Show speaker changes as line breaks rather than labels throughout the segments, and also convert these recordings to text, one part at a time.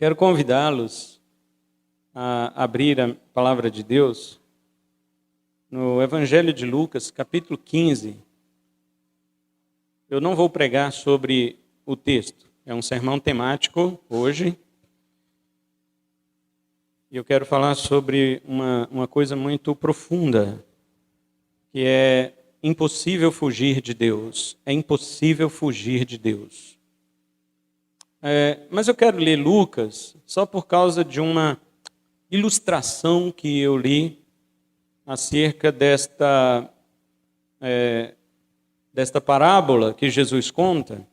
Quero convidá-los a abrir a palavra de Deus no Evangelho de Lucas, capítulo 15. Eu não vou pregar sobre o texto, é um sermão temático hoje. E eu quero falar sobre uma coisa muito profunda, que é impossível fugir de Deus. É impossível fugir de Deus. Mas eu quero ler Lucas só por causa de uma ilustração que eu li acerca desta parábola que Jesus conta.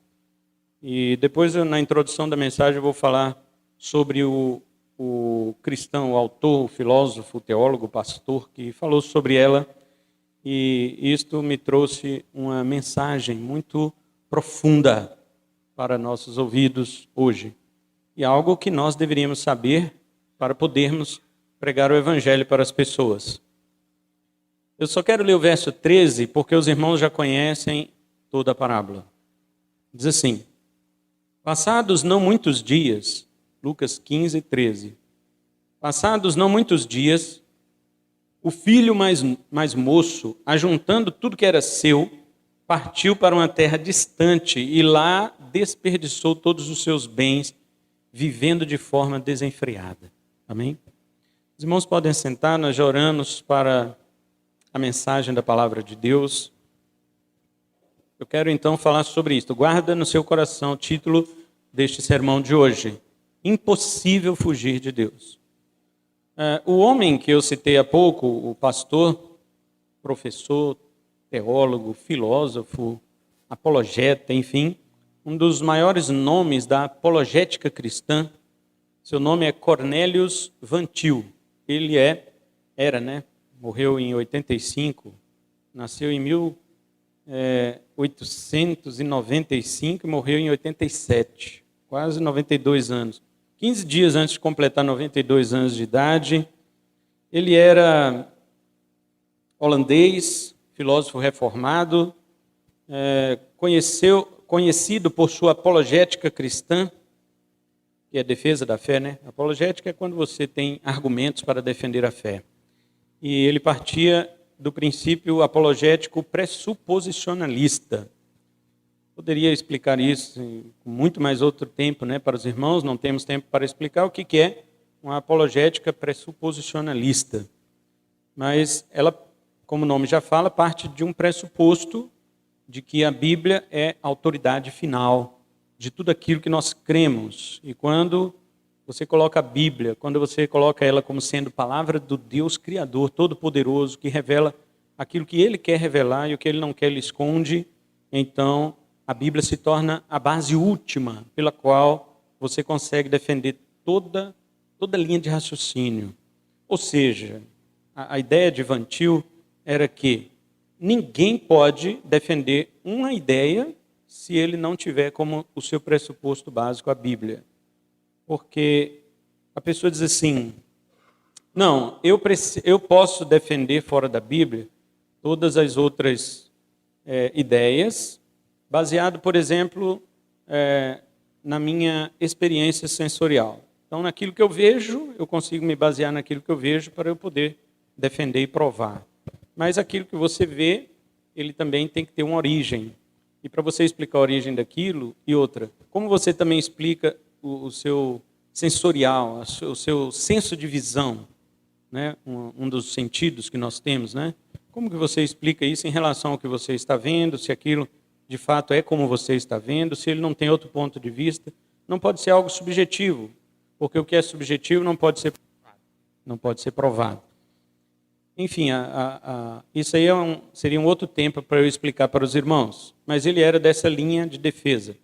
E depois, na introdução da mensagem, eu vou falar sobre o cristão, o autor, o filósofo, o teólogo, o pastor, que falou sobre ela. E isto me trouxe uma mensagem muito profunda para nossos ouvidos hoje. E algo que nós deveríamos saber para podermos pregar o evangelho para as pessoas. Eu só quero ler o verso 13, porque os irmãos já conhecem toda a parábola. Diz assim: passados não muitos dias, Lucas 15, 13. Passados não muitos dias, o filho mais moço, ajuntando tudo que era seu, partiu para uma terra distante e lá desperdiçou todos os seus bens, vivendo de forma desenfreada. Amém? Os irmãos podem sentar, nós já oramos para a mensagem da palavra de Deus. Eu quero então falar sobre isso. Guarda no seu coração o título deste sermão de hoje: Impossível fugir de Deus. O homem que eu citei há pouco, o pastor, professor, teólogo, filósofo, apologeta, enfim, um dos maiores nomes da apologética cristã, seu nome é Cornelius Van Til. Ele morreu em 85, nasceu em 1895 e morreu em 87, quase 92 anos. 15 dias antes de completar 92 anos de idade. Ele era holandês, filósofo reformado, conhecido por sua apologética cristã, que é a defesa da fé, né? Apologética é quando você tem argumentos para defender a fé. E ele partia do princípio apologético pressuposicionalista. Poderia explicar isso com muito mais outro tempo, né, para os irmãos, não temos tempo para explicar o que é uma apologética pressuposicionalista. Mas ela, como o nome já fala, parte de um pressuposto de que a Bíblia é a autoridade final de tudo aquilo que nós cremos. E quando você coloca a Bíblia, quando você coloca ela como sendo palavra do Deus Criador, Todo-Poderoso, que revela aquilo que Ele quer revelar e o que Ele não quer, Ele esconde, então a Bíblia se torna a base última pela qual você consegue defender toda linha de raciocínio. Ou seja, a ideia de Van Til era que ninguém pode defender uma ideia se ele não tiver como o seu pressuposto básico a Bíblia. Porque a pessoa diz assim: não, eu posso defender fora da Bíblia todas as outras ideias, baseado, por exemplo, na minha experiência sensorial. Então, naquilo que eu vejo, eu consigo me basear naquilo que eu vejo para eu poder defender e provar. Mas aquilo que você vê, ele também tem que ter uma origem. E para você explicar a origem daquilo, e outra, como você também explica o seu sensorial, o seu senso de visão, né? Um dos sentidos que nós temos, né? Como que você explica isso em relação ao que você está vendo, se aquilo de fato é como você está vendo, se ele não tem outro ponto de vista? Não pode ser algo subjetivo, porque o que é subjetivo não pode ser provado. Enfim, isso aí seria um outro tempo para eu explicar para os irmãos, mas ele era dessa linha de defesa.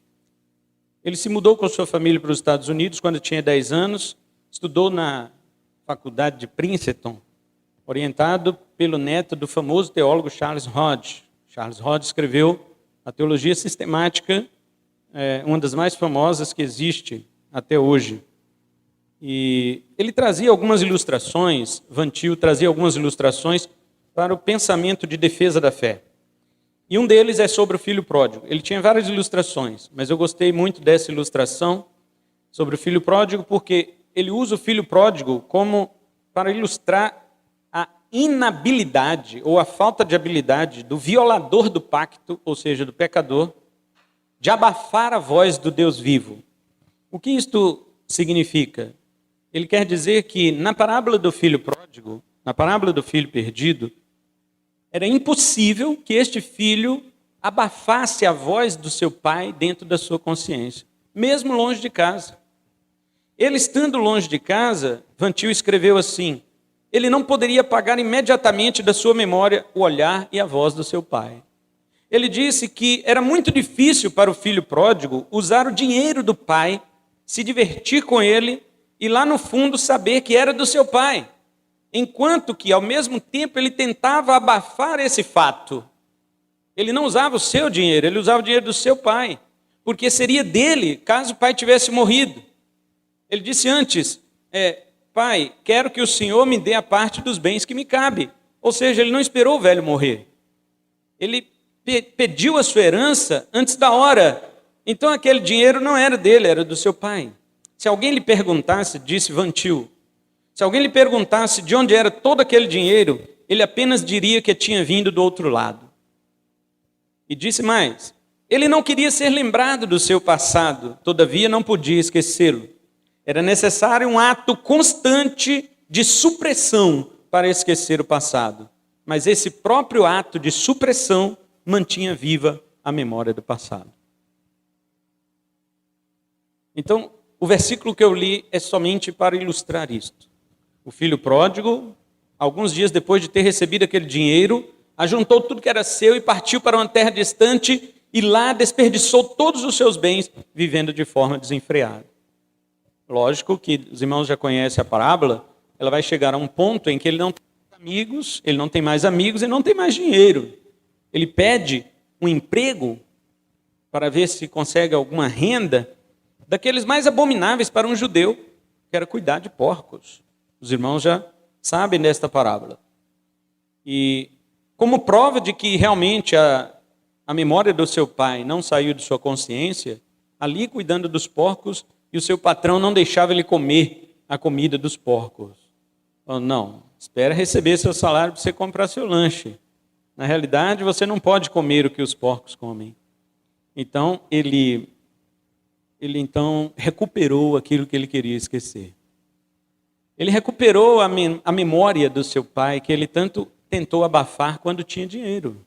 Ele se mudou com a sua família para os Estados Unidos quando tinha 10 anos, estudou na faculdade de Princeton, orientado pelo neto do famoso teólogo Charles Hodge. Charles Hodge escreveu a teologia sistemática, uma das mais famosas que existe até hoje. E ele trazia algumas ilustrações, Van Til trazia algumas ilustrações para o pensamento de defesa da fé. E um deles é sobre o filho pródigo. Ele tinha várias ilustrações, mas eu gostei muito dessa ilustração, sobre o filho pródigo porque ele usa o filho pródigo como para ilustrar a inabilidade ou a falta de habilidade do violador do pacto, ou seja, do pecador, de abafar a voz do Deus vivo. O que isto significa? Ele quer dizer que na parábola do filho pródigo, na parábola do filho perdido, era impossível que este filho abafasse a voz do seu pai dentro da sua consciência, mesmo longe de casa. Ele estando longe de casa, Van Til escreveu assim: ele não poderia apagar imediatamente da sua memória o olhar e a voz do seu pai. Ele disse que era muito difícil para o filho pródigo usar o dinheiro do pai, se divertir com ele e lá no fundo saber que era do seu pai, enquanto que ao mesmo tempo ele tentava abafar esse fato. Ele não usava o seu dinheiro, ele usava o dinheiro do seu pai, porque seria dele caso o pai tivesse morrido. Ele disse antes, pai, quero que o Senhor me dê a parte dos bens que me cabe. Ou seja, ele não esperou o velho morrer. Ele pediu a sua herança antes da hora. Então aquele dinheiro não era dele, era do seu pai. Se alguém lhe perguntasse, disse Van Til, se alguém lhe perguntasse de onde era todo aquele dinheiro, ele apenas diria que tinha vindo do outro lado. E disse mais, ele não queria ser lembrado do seu passado, todavia não podia esquecê-lo. Era necessário um ato constante de supressão para esquecer o passado. Mas esse próprio ato de supressão mantinha viva a memória do passado. Então, o versículo que eu li é somente para ilustrar isto. O filho pródigo, alguns dias depois de ter recebido aquele dinheiro, ajuntou tudo que era seu e partiu para uma terra distante e lá desperdiçou todos os seus bens, vivendo de forma desenfreada. Lógico que os irmãos já conhecem a parábola, ela vai chegar a um ponto em que ele não tem amigos, ele não tem mais amigos e não tem mais dinheiro. Ele pede um emprego para ver se consegue alguma renda, daqueles mais abomináveis para um judeu, que era cuidar de porcos. Os irmãos já sabem desta parábola. E como prova de que realmente a memória do seu pai não saiu de sua consciência, ali cuidando dos porcos, e o seu patrão não deixava ele comer a comida dos porcos. Falou, não, espera receber seu salário para você comprar seu lanche. Na realidade, você não pode comer o que os porcos comem. Então, ele então recuperou aquilo que ele queria esquecer. Ele recuperou a memória do seu pai, que ele tanto tentou abafar quando tinha dinheiro.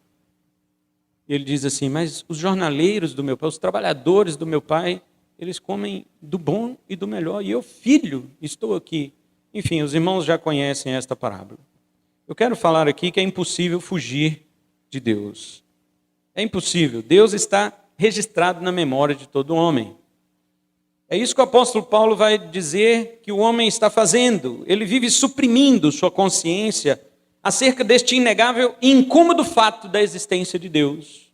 Ele diz assim, mas os jornaleiros do meu pai, os trabalhadores do meu pai, eles comem do bom e do melhor, e eu, filho, estou aqui. Enfim, os irmãos já conhecem esta parábola. Eu quero falar aqui que é impossível fugir de Deus. É impossível. Deus está registrado na memória de todo homem. É isso que o apóstolo Paulo vai dizer que o homem está fazendo. Ele vive suprimindo sua consciência acerca deste inegável e incômodo fato da existência de Deus.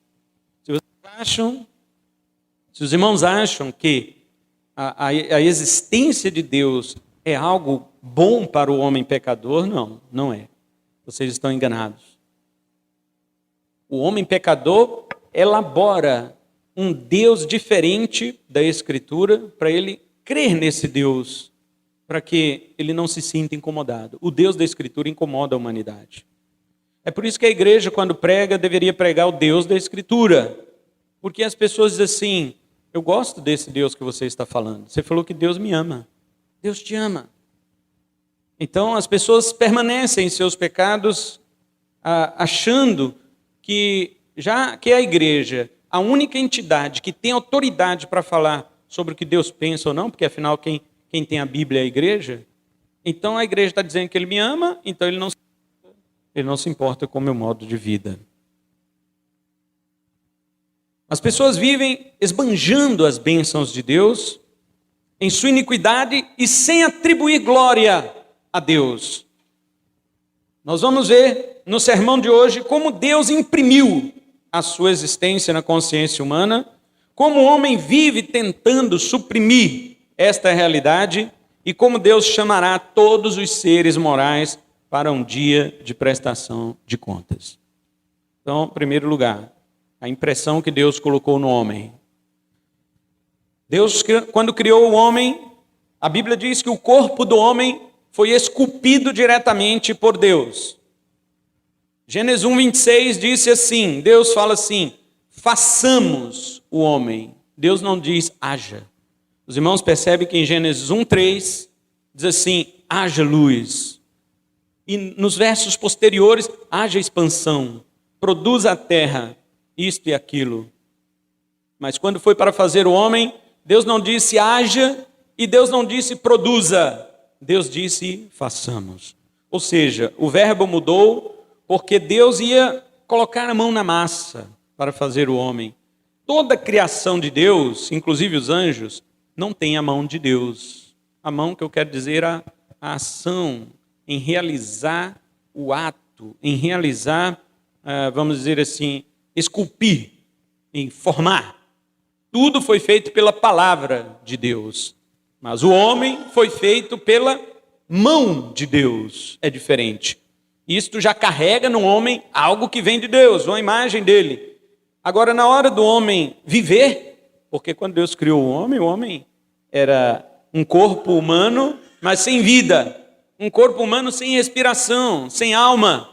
Se os irmãos acham que a existência de Deus é algo bom para o homem pecador, não é. Vocês estão enganados. O homem pecador elabora um Deus diferente da Escritura para ele crer nesse Deus, para que ele não se sinta incomodado. O Deus da Escritura incomoda a humanidade. É por isso que a igreja, quando prega, deveria pregar o Deus da Escritura. Porque as pessoas dizem assim, eu gosto desse Deus que você está falando. Você falou que Deus me ama. Deus te ama. Então as pessoas permanecem em seus pecados, achando que já que a igreja, a única entidade que tem autoridade para falar sobre o que Deus pensa ou não, porque afinal quem tem a Bíblia é a igreja, então a igreja está dizendo que ele me ama, então ele não se importa com o meu modo de vida. As pessoas vivem esbanjando as bênçãos de Deus em sua iniquidade e sem atribuir glória a Deus. Nós vamos ver no sermão de hoje como Deus imprimiu a sua existência na consciência humana, como o homem vive tentando suprimir esta realidade e como Deus chamará todos os seres morais para um dia de prestação de contas. Então, em primeiro lugar, a impressão que Deus colocou no homem. Deus, quando criou o homem, a Bíblia diz que o corpo do homem foi esculpido diretamente por Deus. Gênesis 1:26 disse assim, Deus fala assim, façamos o homem. Deus não diz haja. Os irmãos percebem que em Gênesis 1:3 diz assim, haja luz. E nos versos posteriores, haja expansão, produza a terra, isto e aquilo. Mas quando foi para fazer o homem, Deus não disse haja e Deus não disse produza. Deus disse façamos. Ou seja, o verbo mudou porque Deus ia colocar a mão na massa para fazer o homem. Toda a criação de Deus, inclusive os anjos, não tem a mão de Deus. A mão que eu quero dizer a ação, em realizar o ato, em realizar, vamos dizer assim, esculpir, em formar. Tudo foi feito pela palavra de Deus. Mas o homem foi feito pela mão de Deus. É diferente. Isto já carrega no homem algo que vem de Deus, uma imagem dele. Agora, na hora do homem viver, porque quando Deus criou o homem era um corpo humano, mas sem vida. Um corpo humano sem respiração, sem alma.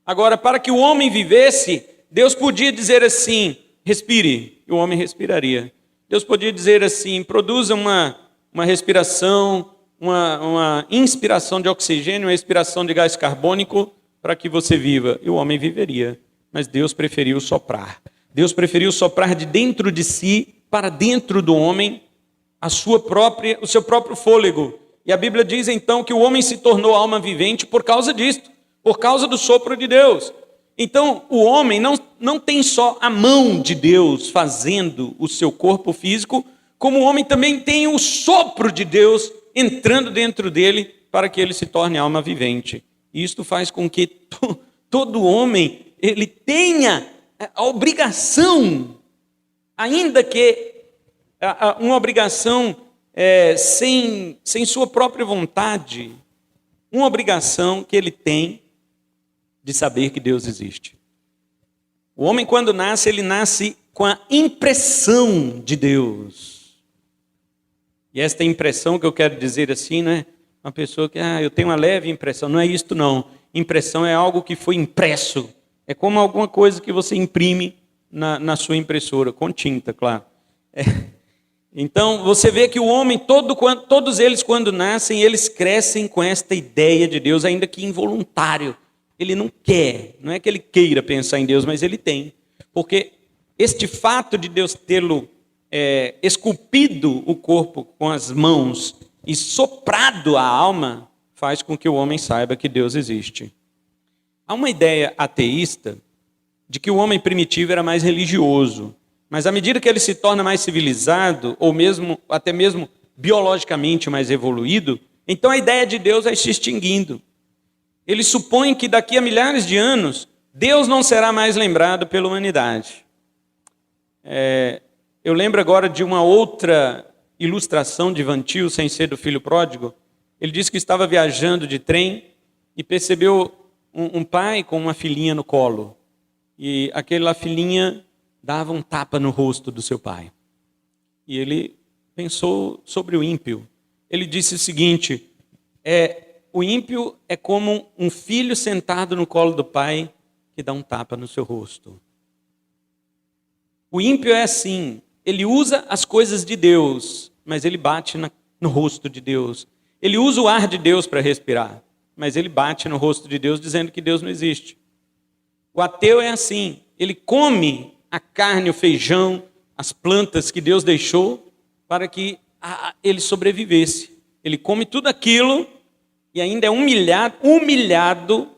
Agora, para que o homem vivesse, Deus podia dizer assim, respire, e o homem respiraria. Deus podia dizer assim, produza uma respiração, uma inspiração de oxigênio, uma expiração de gás carbônico para que você viva. E o homem viveria. Mas Deus preferiu soprar. Deus preferiu soprar de dentro de si para dentro do homem o seu próprio fôlego. E a Bíblia diz então que o homem se tornou alma vivente por causa disto, por causa do sopro de Deus. Então o homem não tem só a mão de Deus fazendo o seu corpo físico, como o homem também tem o sopro de Deus entrando dentro dele para que ele se torne alma vivente. Isto faz com que todo homem ele tenha a obrigação, ainda que uma obrigação sem sua própria vontade, uma obrigação que ele tem de saber que Deus existe. O homem, quando nasce, ele nasce com a impressão de Deus. E esta impressão que eu quero dizer assim, né? Uma pessoa que, eu tenho uma leve impressão. Não é isto, não. Impressão é algo que foi impresso. É como alguma coisa que você imprime na sua impressora, com tinta, claro. Então, você vê que o homem, todos eles, quando nascem, eles crescem com esta ideia de Deus, ainda que involuntário. Ele não quer, não é que ele queira pensar em Deus, mas ele tem. Porque este fato de Deus tê-lo esculpido o corpo com as mãos e soprado a alma, faz com que o homem saiba que Deus existe. Há uma ideia ateísta de que o homem primitivo era mais religioso, mas à medida que ele se torna mais civilizado, ou até mesmo biologicamente mais evoluído, então a ideia de Deus vai se extinguindo. Ele supõe que daqui a milhares de anos, Deus não será mais lembrado pela humanidade. Eu lembro agora de uma outra ilustração de Van Til, sem ser do filho pródigo. Ele disse que estava viajando de trem e percebeu um pai com uma filhinha no colo. E aquela filhinha dava um tapa no rosto do seu pai. E ele pensou sobre o ímpio. Ele disse o seguinte, o ímpio é como um filho sentado no colo do pai que dá um tapa no seu rosto. O ímpio é assim, ele usa as coisas de Deus, mas ele bate no rosto de Deus. Ele usa o ar de Deus para respirar, mas ele bate no rosto de Deus dizendo que Deus não existe. O ateu é assim, ele come a carne, o feijão, as plantas que Deus deixou para que ele sobrevivesse. Ele come tudo aquilo e ainda é humilhado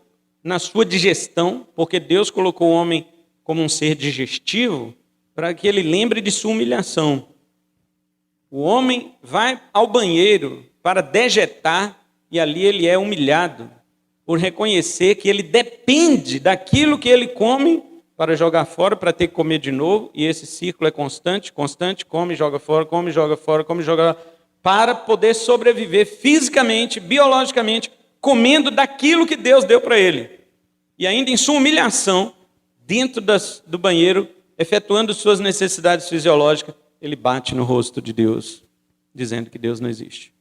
na sua digestão, porque Deus colocou o homem como um ser digestivo para que ele lembre de sua humilhação. O homem vai ao banheiro para dejetar e ali ele é humilhado por reconhecer que ele depende daquilo que ele come para jogar fora, para ter que comer de novo, e esse ciclo é constante, come, joga fora, come, joga fora, come, joga fora, para poder sobreviver fisicamente, biologicamente, comendo daquilo que Deus deu para ele. E ainda em sua humilhação, dentro do banheiro, efetuando suas necessidades fisiológicas, ele bate no rosto de Deus, dizendo que Deus não existe.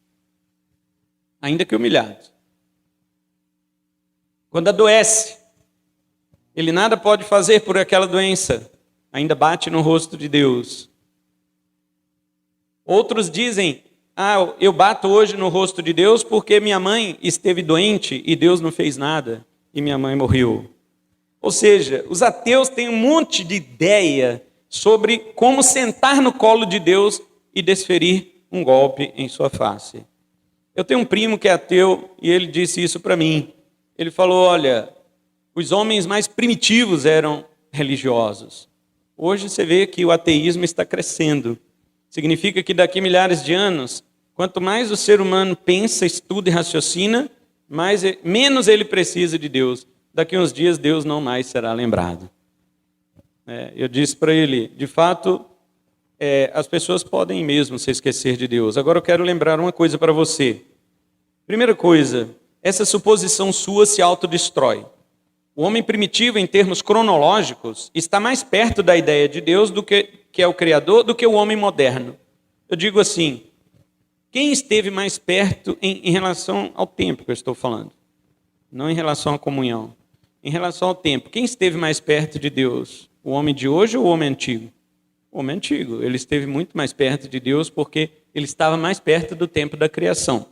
Ainda que humilhado. Quando adoece, ele nada pode fazer por aquela doença, ainda bate no rosto de Deus. Outros dizem, eu bato hoje no rosto de Deus porque minha mãe esteve doente e Deus não fez nada e minha mãe morreu. Ou seja, os ateus têm um monte de ideia sobre como sentar no colo de Deus e desferir um golpe em sua face. Eu tenho um primo que é ateu e ele disse isso para mim. Ele falou, olha, os homens mais primitivos eram religiosos. Hoje você vê que o ateísmo está crescendo. Significa que daqui a milhares de anos, quanto mais o ser humano pensa, estuda e raciocina, menos ele precisa de Deus. Daqui a uns dias Deus não mais será lembrado. Eu disse para ele, de fato, as pessoas podem mesmo se esquecer de Deus. Agora eu quero lembrar uma coisa para você. Primeira coisa, essa suposição sua se autodestrói. O homem primitivo, em termos cronológicos, está mais perto da ideia de Deus, que é o Criador, do que o homem moderno. Eu digo assim, quem esteve mais perto em relação ao tempo que eu estou falando? Não em relação à comunhão. Em relação ao tempo, quem esteve mais perto de Deus? O homem de hoje ou o homem antigo? O homem antigo. Ele esteve muito mais perto de Deus porque ele estava mais perto do tempo da criação.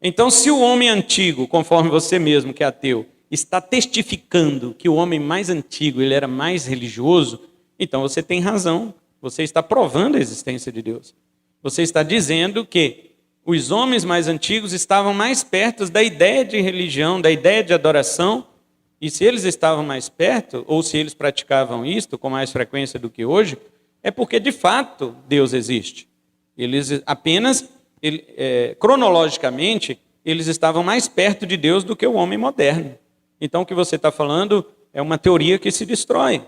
Então, se o homem antigo, conforme você mesmo que é ateu, está testificando que o homem mais antigo ele era mais religioso, então você tem razão. Você está provando a existência de Deus. Você está dizendo que os homens mais antigos estavam mais perto da ideia de religião, da ideia de adoração, e se eles estavam mais perto, ou se eles praticavam isto com mais frequência do que hoje, é porque de fato Deus existe. Eles apenas, cronologicamente, eles estavam mais perto de Deus do que o homem moderno. Então o que você está falando é uma teoria que se destrói.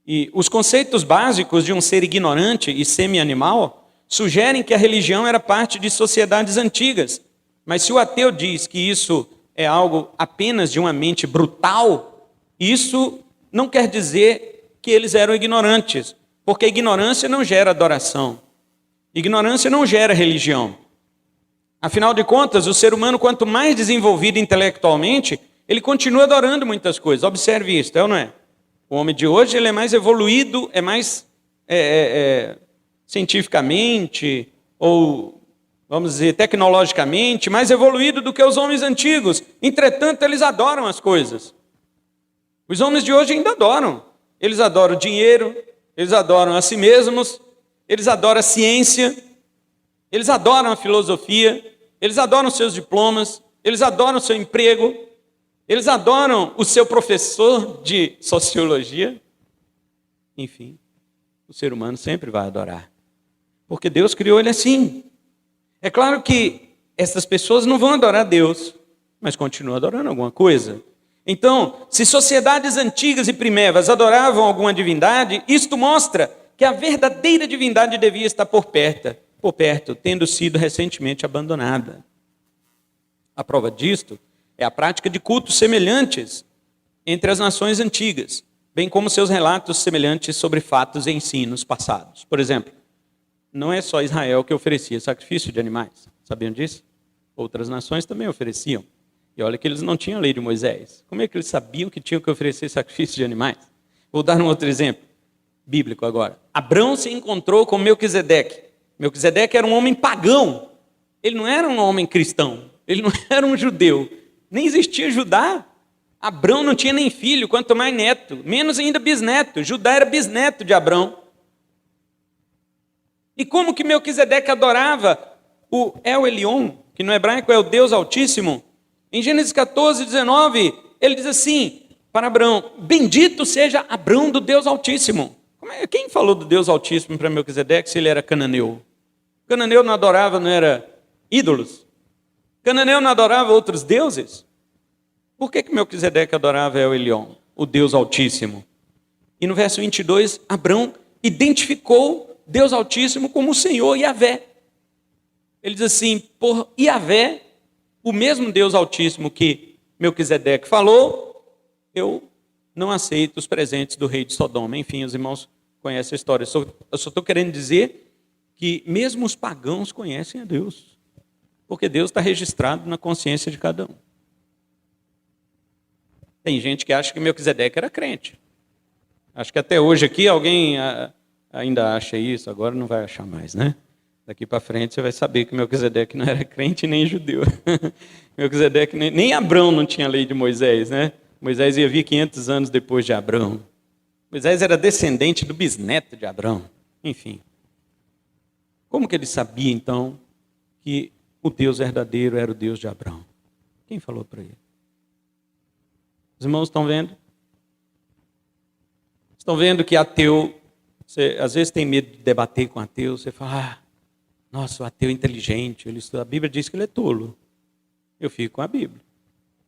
E os conceitos básicos de um ser ignorante e semi-animal sugerem que a religião era parte de sociedades antigas. Mas se o ateu diz que isso é algo apenas de uma mente brutal, isso não quer dizer que eles eram ignorantes, porque ignorância não gera adoração. Ignorância não gera religião. Afinal de contas, o ser humano, quanto mais desenvolvido intelectualmente, ele continua adorando muitas coisas. Observe isso, é ou não é? O homem de hoje ele é mais evoluído, é mais cientificamente, ou vamos dizer tecnologicamente, mais evoluído do que os homens antigos. Entretanto, eles adoram as coisas. Os homens de hoje ainda adoram. Eles adoram o dinheiro, eles adoram a si mesmos, eles adoram a ciência, eles adoram a filosofia, eles adoram seus diplomas, eles adoram o seu emprego, eles adoram o seu professor de sociologia. Enfim, o ser humano sempre vai adorar. Porque Deus criou ele assim. É claro que essas pessoas não vão adorar Deus, mas continuam adorando alguma coisa. Então, se sociedades antigas e primevas adoravam alguma divindade, isto mostra que a verdadeira divindade devia estar por perto, tendo sido recentemente abandonada. A prova disto é a prática de cultos semelhantes entre as nações antigas, bem como seus relatos semelhantes sobre fatos e ensinos passados. Por exemplo, não é só Israel que oferecia sacrifício de animais. Sabiam disso? Outras nações também ofereciam. E olha que eles não tinham a lei de Moisés. Como é que eles sabiam que tinham que oferecer sacrifício de animais? Vou dar um outro exemplo, bíblico agora. Abrão se encontrou com Melquisedeque. Melquisedeque era um homem pagão. Ele não era um homem cristão. Ele não era um judeu. Nem existia Judá. Abrão não tinha nem filho, quanto mais neto. Menos ainda bisneto. Judá era bisneto de Abrão. E como que Melquisedeque adorava o El Elyon, que no hebraico é o Deus Altíssimo? Em Gênesis 14, 19, ele diz assim para Abrão: bendito seja Abrão do Deus Altíssimo. Quem falou do Deus Altíssimo para Melquisedeque se ele era cananeu? Cananeu não adorava, não era ídolos? Cananeu não adorava outros deuses? Por que Melquisedeque adorava El Elyon, o Deus Altíssimo? E no verso 22, Abrão identificou Deus Altíssimo como o Senhor Yahvé. Ele diz assim: por Yahvé, o mesmo Deus Altíssimo que Melquisedeque falou, eu não aceito os presentes do rei de Sodoma. Enfim, os irmãos conhece a história. Eu só estou querendo dizer que mesmo os pagãos conhecem a Deus, porque Deus está registrado na consciência de cada um. Tem gente que acha que Melquisedeque era crente. Acho que até hoje aqui alguém ainda acha isso, agora não vai achar mais, né? Daqui para frente você vai saber que Melquisedeque não era crente nem judeu. Melquisedeque nem Abrão não tinha a lei de Moisés, né? Moisés ia vir 500 anos depois de Abrão. Moisés era descendente do bisneto de Abrão. Enfim. Como que ele sabia, então, que o Deus verdadeiro era o Deus de Abrão? Quem falou para ele? Os irmãos estão vendo? Estão vendo que ateu, você às vezes tem medo de debater com ateu, você fala, nossa, o ateu é inteligente, a Bíblia diz que ele é tolo. Eu fico com a Bíblia.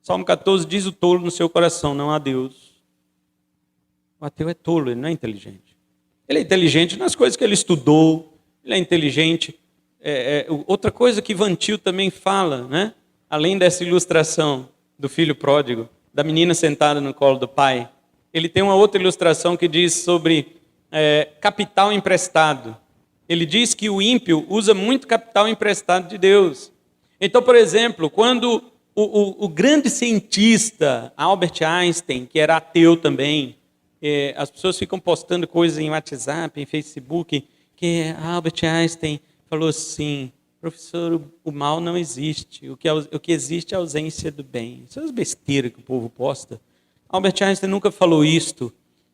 Salmo 14 diz o tolo no seu coração, não há Deus. O ateu é tolo, ele não é inteligente. Ele é inteligente nas coisas que ele estudou, ele é inteligente. Outra coisa que Van Til também fala, né? Além dessa ilustração do filho pródigo, da menina sentada no colo do pai, ele tem uma outra ilustração que diz sobre capital emprestado. Ele diz que o ímpio usa muito capital emprestado de Deus. Então, por exemplo, quando o grande cientista Albert Einstein, que era ateu também, as pessoas ficam postando coisas em WhatsApp, em Facebook, que Albert Einstein falou assim, professor, o mal não existe, o que existe é a ausência do bem. Isso é as besteiras que o povo posta. Albert Einstein nunca falou isto.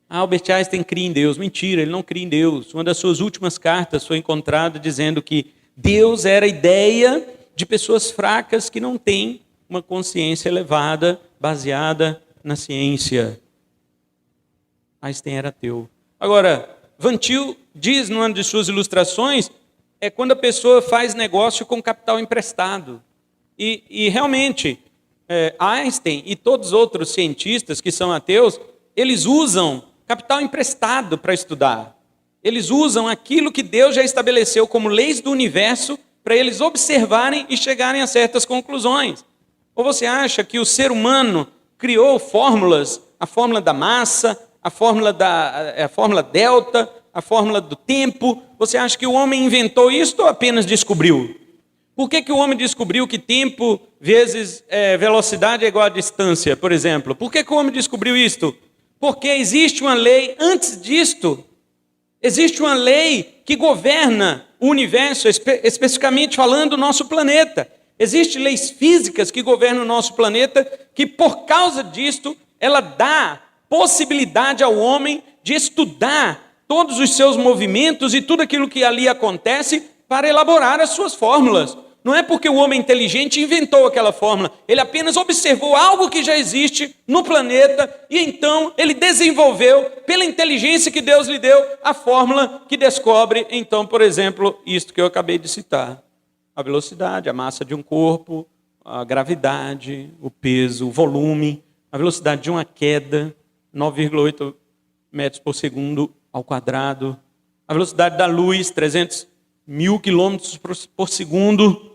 Albert Einstein cria em Deus. Mentira, ele não cria em Deus. Uma das suas últimas cartas foi encontrada dizendo que Deus era a ideia de pessoas fracas que não têm uma consciência elevada, baseada na ciência. Einstein era ateu. Agora, Van Til diz numa de suas ilustrações, é quando a pessoa faz negócio com capital emprestado. E realmente, Einstein e todos os outros cientistas que são ateus, eles usam capital emprestado para estudar. Eles usam aquilo que Deus já estabeleceu como leis do universo para eles observarem e chegarem a certas conclusões. Ou você acha que o ser humano criou fórmulas, a fórmula da massa, a fórmula delta, a fórmula do tempo? Você acha que o homem inventou isso ou apenas descobriu? Por que o homem descobriu que tempo vezes velocidade é igual a distância, por exemplo? Por que o homem descobriu isto? Porque existe uma lei antes disto. Existe uma lei que governa o universo, especificamente falando o nosso planeta. Existem leis físicas que governam o nosso planeta, que por causa disto, ela dá possibilidade ao homem de estudar todos os seus movimentos e tudo aquilo que ali acontece para elaborar as suas fórmulas. Não é porque o homem inteligente inventou aquela fórmula, ele apenas observou algo que já existe no planeta e então ele desenvolveu, pela inteligência que Deus lhe deu, a fórmula que descobre, então, por exemplo, isto que eu acabei de citar. A velocidade, a massa de um corpo, a gravidade, o peso, o volume, a velocidade de uma queda, 9,8 metros por segundo ao quadrado, a velocidade da luz, 300 mil quilômetros por segundo.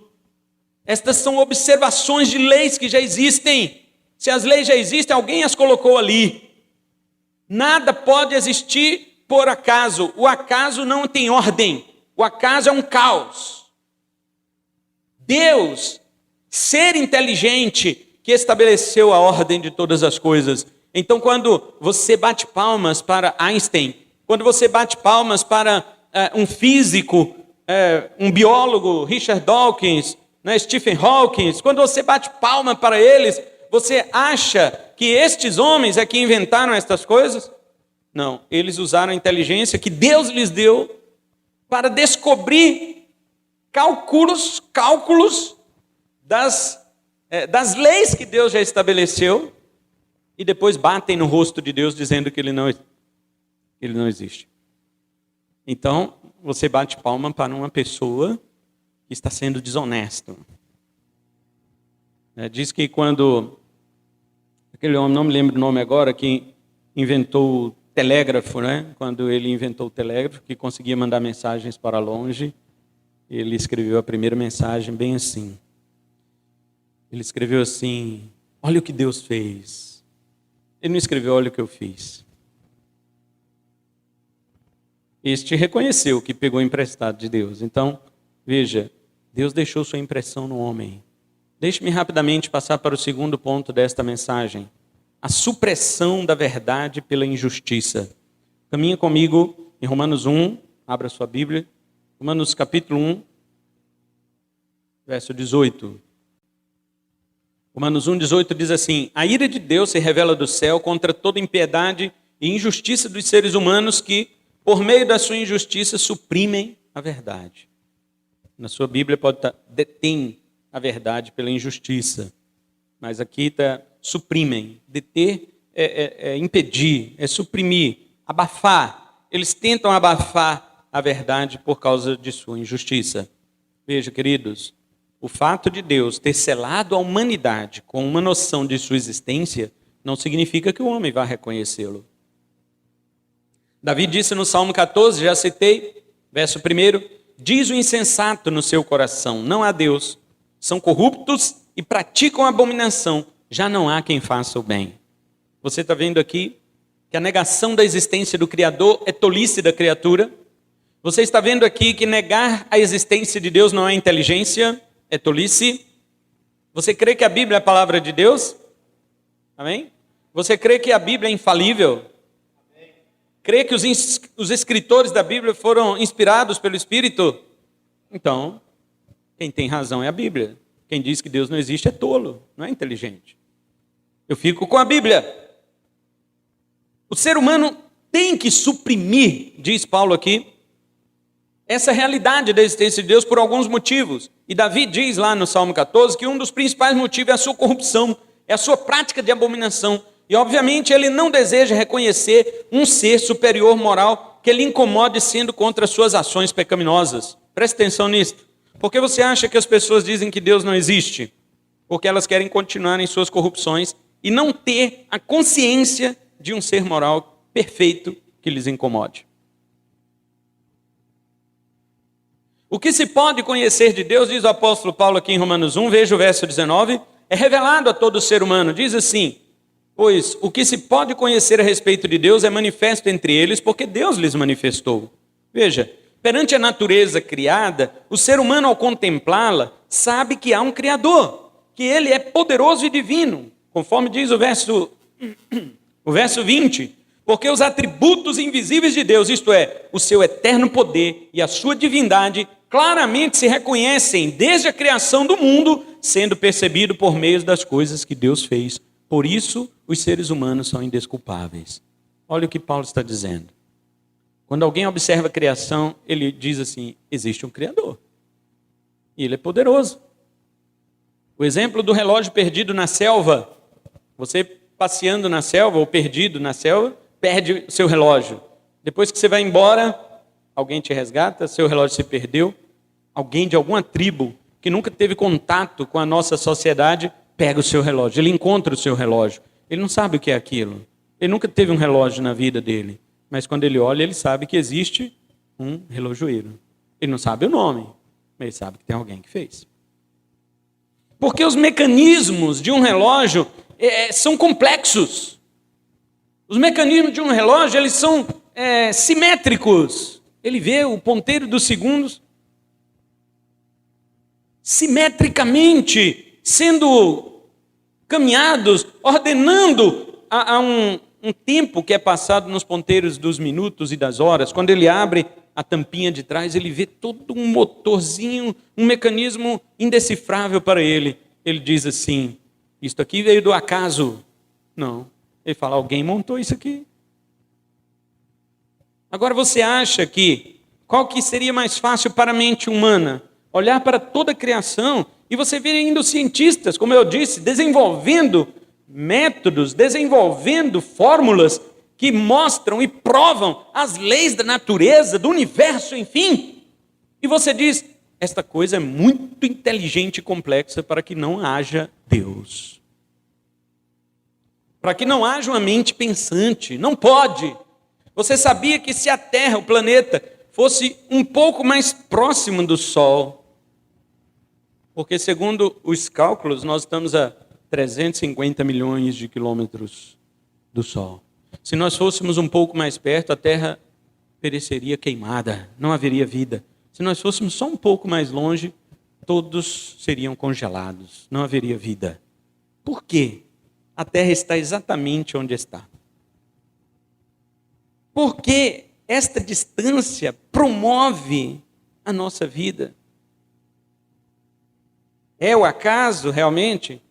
Estas são observações de leis que já existem. Se as leis já existem, alguém as colocou ali. Nada pode existir por acaso. O acaso não tem ordem. O acaso é um caos. Deus, ser inteligente, que estabeleceu a ordem de todas as coisas. Então, quando você bate palmas para Einstein, quando você bate palmas para um físico, um biólogo, Richard Dawkins, Stephen Hawking, quando você bate palma para eles, você acha que estes homens é que inventaram estas coisas? Não, eles usaram a inteligência que Deus lhes deu para descobrir cálculos das leis que Deus já estabeleceu e depois batem no rosto de Deus dizendo que ele não existe. Então, você bate palma para uma pessoa que está sendo desonesto. Diz que quando aquele homem, não me lembro o nome agora, que inventou o telégrafo, quando ele inventou o telégrafo, que conseguia mandar mensagens para longe, ele escreveu a primeira mensagem bem assim. Ele escreveu assim, olha o que Deus fez. Ele não escreveu, olha o que eu fiz. Este reconheceu que pegou emprestado de Deus. Então, veja, Deus deixou sua impressão no homem. Deixe-me rapidamente passar para o segundo ponto desta mensagem. A supressão da verdade pela injustiça. Caminha comigo em Romanos 1, abra sua Bíblia. Romanos capítulo 1, verso 18. Romanos 1, 18 diz assim: a ira de Deus se revela do céu contra toda impiedade e injustiça dos seres humanos que, por meio da sua injustiça, suprimem a verdade. Na sua Bíblia pode estar, detém a verdade pela injustiça. Mas aqui está suprimem. Deter é impedir, é suprimir, abafar. Eles tentam abafar a verdade por causa de sua injustiça. Veja, queridos, o fato de Deus ter selado a humanidade com uma noção de sua existência não significa que o homem vá reconhecê-lo. Davi disse no Salmo 14, já citei, verso 1, diz o insensato no seu coração, não há Deus, são corruptos e praticam abominação, já não há quem faça o bem. Você está vendo aqui que a negação da existência do Criador é tolice da criatura? Você está vendo aqui que negar a existência de Deus não é inteligência, é tolice? Você crê que a Bíblia é a palavra de Deus? Amém? Você crê que a Bíblia é infalível? Crê que os escritores da Bíblia foram inspirados pelo Espírito? Então, quem tem razão é a Bíblia. Quem diz que Deus não existe é tolo, não é inteligente. Eu fico com a Bíblia. O ser humano tem que suprimir, diz Paulo aqui, essa realidade da existência de Deus por alguns motivos. E Davi diz lá no Salmo 14 que um dos principais motivos é a sua corrupção, é a sua prática de abominação. E obviamente ele não deseja reconhecer um ser superior moral que lhe incomode sendo contra as suas ações pecaminosas. Preste atenção nisso. Por que você acha que as pessoas dizem que Deus não existe? Porque elas querem continuar em suas corrupções e não ter a consciência de um ser moral perfeito que lhes incomode. O que se pode conhecer de Deus, diz o apóstolo Paulo aqui em Romanos 1, veja o verso 19, é revelado a todo ser humano. Diz assim: pois o que se pode conhecer a respeito de Deus é manifesto entre eles, porque Deus lhes manifestou. Veja, perante a natureza criada, o ser humano, ao contemplá-la, sabe que há um Criador, que Ele é poderoso e divino, conforme diz o verso 20, porque os atributos invisíveis de Deus, isto é, o seu eterno poder e a sua divindade, claramente se reconhecem desde a criação do mundo, sendo percebido por meio das coisas que Deus fez. Por isso, os seres humanos são indesculpáveis. Olha o que Paulo está dizendo. Quando alguém observa a criação, ele diz assim: existe um Criador. E Ele é poderoso. O exemplo do relógio perdido na selva. Você passeando na selva ou perdido na selva, perde o seu relógio. Depois que você vai embora, alguém te resgata, seu relógio se perdeu. Alguém de alguma tribo que nunca teve contato com a nossa sociedade pega o seu relógio, ele encontra o seu relógio. Ele não sabe o que é aquilo. Ele nunca teve um relógio na vida dele. Mas quando ele olha, ele sabe que existe um relojoeiro. Ele não sabe o nome, mas ele sabe que tem alguém que fez. Porque os mecanismos de um relógio são complexos. Os mecanismos de um relógio, eles são simétricos. Ele vê o ponteiro dos segundos simetricamente sendo caminhados, ordenando a um tempo que é passado nos ponteiros dos minutos e das horas. Quando ele abre a tampinha de trás, ele vê todo um motorzinho, um mecanismo indecifrável para ele. Ele diz assim: isto aqui veio do acaso? Não. Ele fala: alguém montou isso aqui. Agora você acha que qual que seria mais fácil para a mente humana? Olhar para toda a criação e você vê ainda os cientistas, como eu disse, desenvolvendo métodos, desenvolvendo fórmulas que mostram e provam as leis da natureza, do universo, enfim. E você diz: esta coisa é muito inteligente e complexa para que não haja Deus. Para que não haja uma mente pensante. Não pode. Você sabia que se a Terra, o planeta, fosse um pouco mais próximo do Sol, porque segundo os cálculos, nós estamos a 350 milhões de quilômetros do Sol. Se nós fôssemos um pouco mais perto, a Terra pereceria queimada, não haveria vida. Se nós fôssemos só um pouco mais longe, todos seriam congelados, não haveria vida. Por quê? A terra está exatamente onde está. Porque esta distância promove a nossa vida. É o acaso, realmente?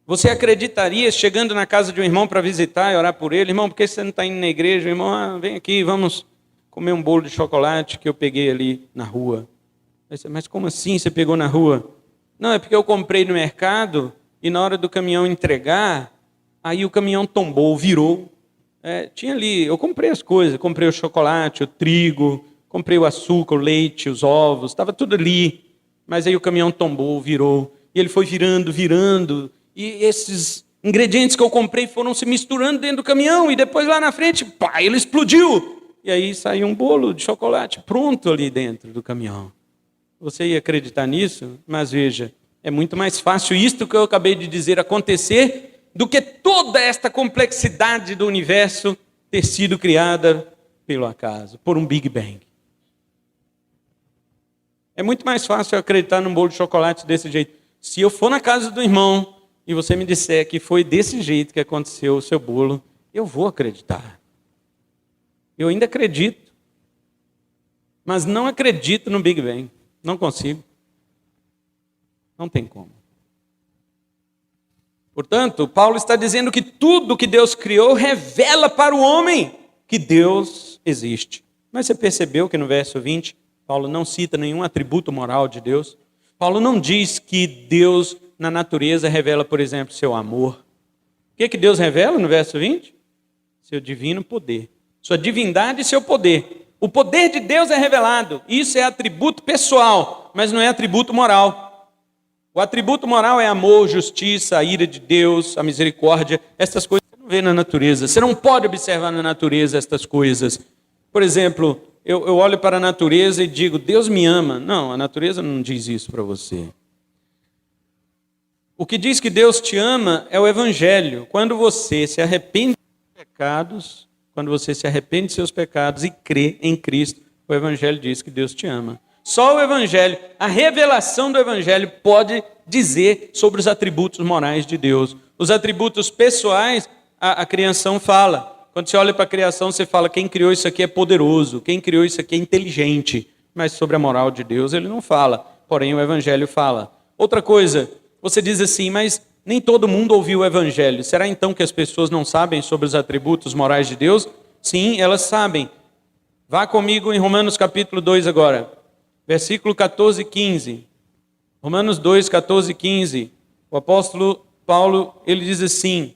Você acreditaria, chegando na casa de um irmão para visitar e orar por ele, irmão, por que você não está indo na igreja? Irmão, vem aqui, vamos comer um bolo de chocolate que eu peguei ali na rua. Mas como assim você pegou na rua? Não, é porque eu comprei no mercado e na hora do caminhão entregar, aí o caminhão tombou, virou. Tinha ali, eu comprei as coisas, comprei o chocolate, o trigo, comprei o açúcar, o leite, os ovos, estava tudo ali. Mas aí o caminhão tombou, virou, e ele foi virando, e esses ingredientes que eu comprei foram se misturando dentro do caminhão, e depois lá na frente, pá, ele explodiu. E aí saiu um bolo de chocolate pronto ali dentro do caminhão. Você ia acreditar nisso? Mas veja, é muito mais fácil isto que eu acabei de dizer acontecer do que toda esta complexidade do universo ter sido criada pelo acaso, por um Big Bang. É muito mais fácil eu acreditar num bolo de chocolate desse jeito. Se eu for na casa do irmão e você me disser que foi desse jeito que aconteceu o seu bolo, eu vou acreditar. Eu ainda acredito, mas não acredito no Big Bang. Não consigo. Não tem como. Portanto, Paulo está dizendo que tudo que Deus criou revela para o homem que Deus existe. Mas você percebeu que no verso 20, Paulo não cita nenhum atributo moral de Deus? Paulo não diz que Deus na natureza revela, por exemplo, seu amor. O que Deus revela no verso 20? Seu divino poder. Sua divindade e seu poder. O poder de Deus é revelado. Isso é atributo pessoal, mas não é atributo moral. O atributo moral é amor, justiça, a ira de Deus, a misericórdia. Essas coisas você não vê na natureza. Você não pode observar na natureza estas coisas. Por exemplo, eu olho para a natureza e digo, Deus me ama. Não, a natureza não diz isso para você. O que diz que Deus te ama é o Evangelho. Quando você se arrepende dos pecados, quando você se arrepende de seus pecados e crê em Cristo, o Evangelho diz que Deus te ama. Só o Evangelho, a revelação do Evangelho pode dizer sobre os atributos morais de Deus. Os atributos pessoais, a criação fala. Quando você olha para a criação, você fala, quem criou isso aqui é poderoso, quem criou isso aqui é inteligente. Mas sobre a moral de Deus ele não fala, porém o Evangelho fala. Outra coisa, você diz assim, mas nem todo mundo ouviu o Evangelho. Será então que as pessoas não sabem sobre os atributos morais de Deus? Sim, elas sabem. Vá comigo em Romanos capítulo 2 agora. Versículo 14 e 15. Romanos 2, 14 e 15. O apóstolo Paulo, ele diz assim,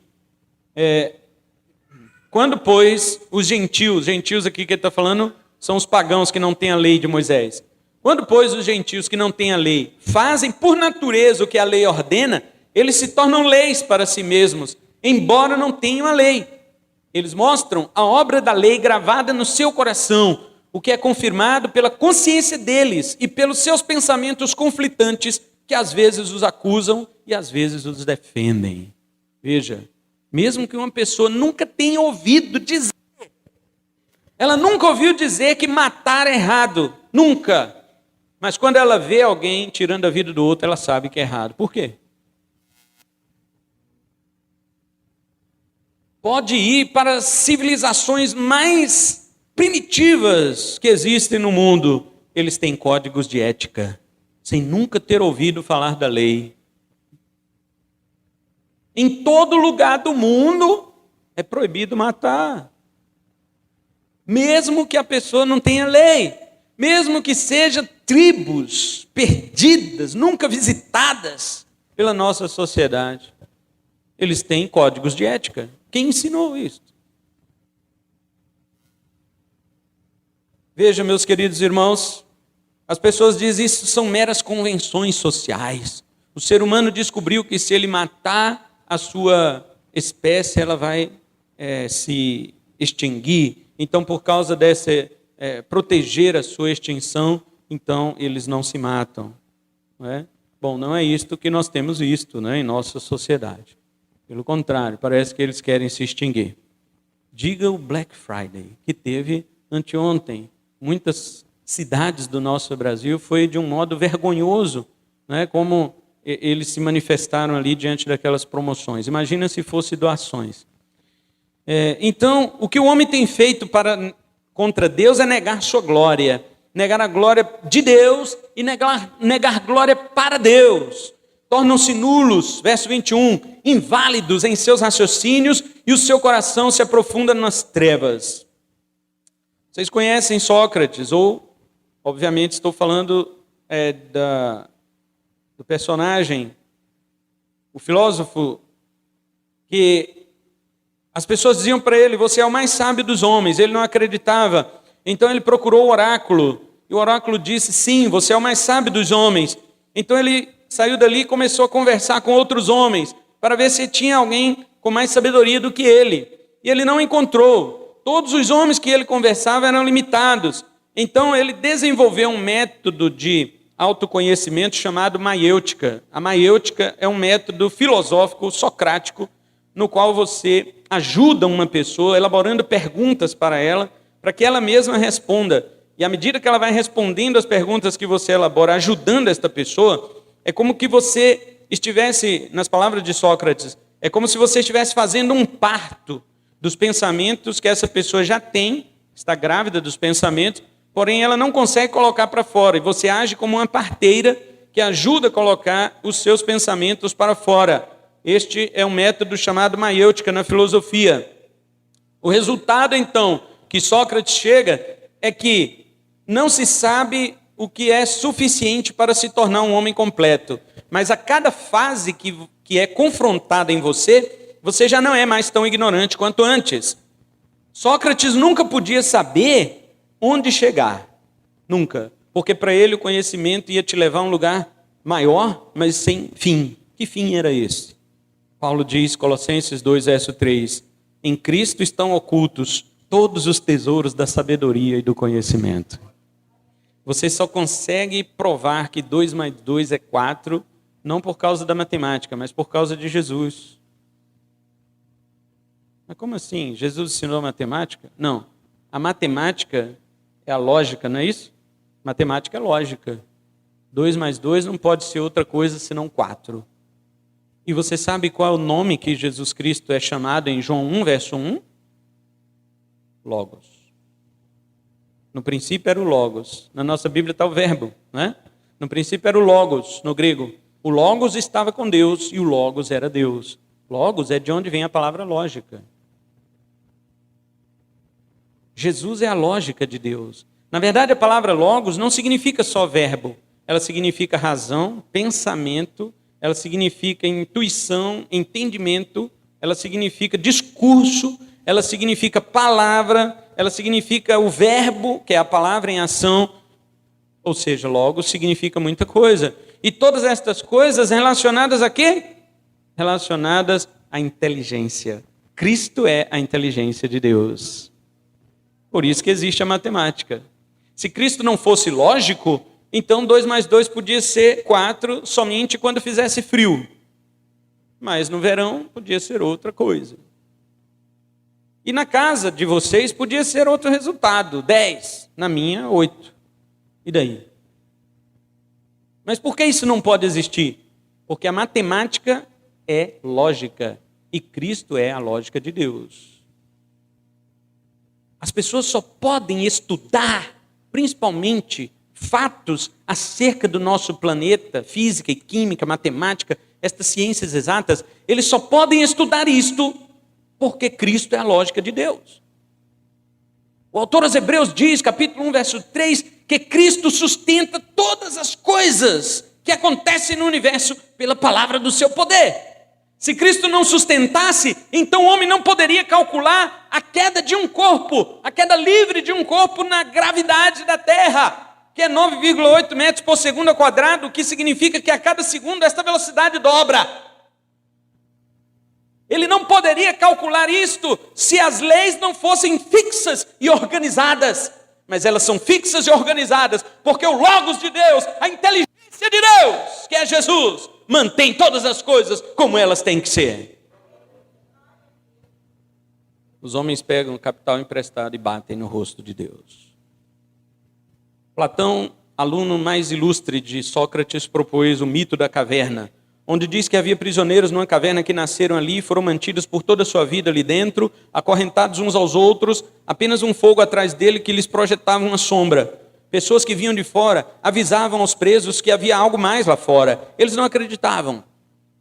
quando, pois, os gentios aqui que ele está falando, são os pagãos que não têm a lei de Moisés. Quando, pois, os gentios que não têm a lei fazem por natureza o que a lei ordena, eles se tornam leis para si mesmos, embora não tenham a lei. Eles mostram a obra da lei gravada no seu coração, o que é confirmado pela consciência deles e pelos seus pensamentos conflitantes, que às vezes os acusam e às vezes os defendem. Veja, mesmo que uma pessoa nunca tenha ouvido dizer, ela nunca ouviu dizer que matar é errado, nunca. Mas quando ela vê alguém tirando a vida do outro, ela sabe que é errado. Por quê? Pode ir para as civilizações mais primitivas que existem no mundo, eles têm códigos de ética, sem nunca ter ouvido falar da lei. Em todo lugar do mundo é proibido matar. Mesmo que a pessoa não tenha lei, mesmo que seja tribos perdidas, nunca visitadas pela nossa sociedade, eles têm códigos de ética. Quem ensinou isso? Veja, meus queridos irmãos, as pessoas dizem isso são meras convenções sociais. O ser humano descobriu que se ele matar a sua espécie, ela vai se extinguir. Então, por causa dessa proteger a sua extinção, então eles não se matam. Não é? Bom, não é isto que nós temos visto, né, em nossa sociedade. Pelo contrário, parece que eles querem se extinguir. Diga o Black Friday, que teve anteontem, muitas cidades do nosso Brasil, foi de um modo vergonhoso, né, como eles se manifestaram ali diante daquelas promoções. Imagina se fosse doações. Então, o que o homem tem feito contra Deus é negar sua glória, negar a glória de Deus e negar glória para Deus. Tornam-se nulos, verso 21, inválidos em seus raciocínios e o seu coração se aprofunda nas trevas. Vocês conhecem Sócrates, ou, obviamente, estou falando do personagem, o filósofo, que as pessoas diziam para ele: você é o mais sábio dos homens. Ele não acreditava. Então ele procurou o oráculo, e o oráculo disse: sim, você é o mais sábio dos homens. Então ele saiu dali e começou a conversar com outros homens, para ver se tinha alguém com mais sabedoria do que ele. E ele não encontrou. Todos os homens que ele conversava eram limitados. Então ele desenvolveu um método de autoconhecimento chamado maiêutica. A maiêutica é um método filosófico socrático, no qual você ajuda uma pessoa elaborando perguntas para ela, para que ela mesma responda. E à medida que ela vai respondendo as perguntas que você elabora, ajudando esta pessoa, é como que você estivesse, nas palavras de Sócrates, é como se você estivesse fazendo um parto dos pensamentos que essa pessoa já tem, está grávida dos pensamentos, porém ela não consegue colocar para fora. E você age como uma parteira que ajuda a colocar os seus pensamentos para fora. Este é um método chamado maiêutica na filosofia. O resultado, então, que Sócrates chega é que não se sabe o que é suficiente para se tornar um homem completo. Mas a cada fase que é confrontada em você, você já não é mais tão ignorante quanto antes. Sócrates nunca podia saber onde chegar. Nunca. Porque para ele o conhecimento ia te levar a um lugar maior, mas sem fim. Que fim era esse? Paulo diz, Colossenses 2, verso 3, em Cristo estão ocultos todos os tesouros da sabedoria e do conhecimento. Você só consegue provar que 2 mais 2 é 4, não por causa da matemática, mas por causa de Jesus. Mas como assim? Jesus ensinou matemática? Não. A matemática é a lógica, não é isso? Matemática é lógica. 2 mais 2 não pode ser outra coisa senão 4. E você sabe qual é o nome que Jesus Cristo é chamado em João 1, verso 1? Logos. No princípio era o Logos. Na nossa Bíblia está o verbo, né? No princípio era o Logos, no grego. O Logos estava com Deus e o Logos era Deus. Logos é de onde vem a palavra lógica. Jesus é a lógica de Deus. Na verdade, a palavra Logos não significa só verbo. Ela significa razão, pensamento, ela significa intuição, entendimento, ela significa discurso, ela significa palavra, ela significa o verbo, que é a palavra em ação, ou seja, Logos significa muita coisa. E todas estas coisas relacionadas a quê? Relacionadas à inteligência. Cristo é a inteligência de Deus. Por isso que existe a matemática. Se Cristo não fosse lógico, então 2 mais 2 podia ser 4 somente quando fizesse frio. Mas no verão podia ser outra coisa. E na casa de vocês podia ser outro resultado, 10. Na minha, 8. E daí? Mas por que isso não pode existir? Porque a matemática é lógica. E Cristo é a lógica de Deus. As pessoas só podem estudar, principalmente, fatos acerca do nosso planeta, física e química, matemática, estas ciências exatas, eles só podem estudar isto porque Cristo é a lógica de Deus. O autor aos Hebreus diz, capítulo 1, verso 3, que Cristo sustenta todas as coisas que acontecem no universo pela palavra do seu poder. Se Cristo não sustentasse, então o homem não poderia calcular a queda de um corpo, a queda livre de um corpo na gravidade da Terra, que é 9,8 metros por segundo ao quadrado, o que significa que a cada segundo esta velocidade dobra. Ele não poderia calcular isto se as leis não fossem fixas e organizadas. Mas elas são fixas e organizadas, porque o Logos de Deus, a inteligência de Deus, que é Jesus, mantém todas as coisas como elas têm que ser. os homens pegam o capital emprestado e batem no rosto de Deus. Platão, aluno mais ilustre de Sócrates, propôs o mito da caverna, onde diz que havia prisioneiros numa caverna que nasceram ali e foram mantidos por toda a sua vida ali dentro, acorrentados uns aos outros, apenas um fogo atrás dele que lhes projetava uma sombra. Pessoas que vinham de fora avisavam aos presos que havia algo mais lá fora. Eles não acreditavam.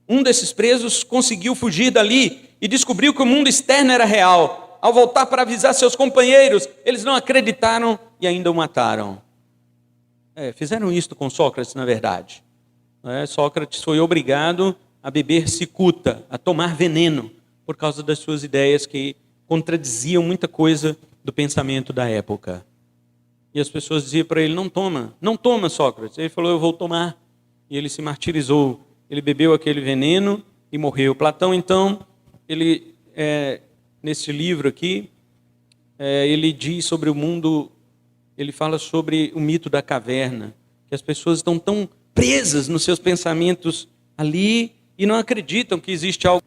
Um desses presos conseguiu fugir dali e descobriu que o mundo externo era real. Ao voltar para avisar seus companheiros, eles não acreditaram e ainda o mataram. Fizeram isto com Sócrates, na verdade. Sócrates foi obrigado a beber cicuta, a tomar veneno, por causa das suas ideias que contradiziam muita coisa do pensamento da época. E as pessoas diziam para ele, não toma, Sócrates. Ele falou, eu vou tomar. E ele se martirizou. Ele bebeu aquele veneno e morreu. Platão, então, ele, nesse livro aqui, ele diz sobre o mundo, ele fala sobre o mito da caverna, que as pessoas estão tão presas nos seus pensamentos ali e não acreditam que existe algo.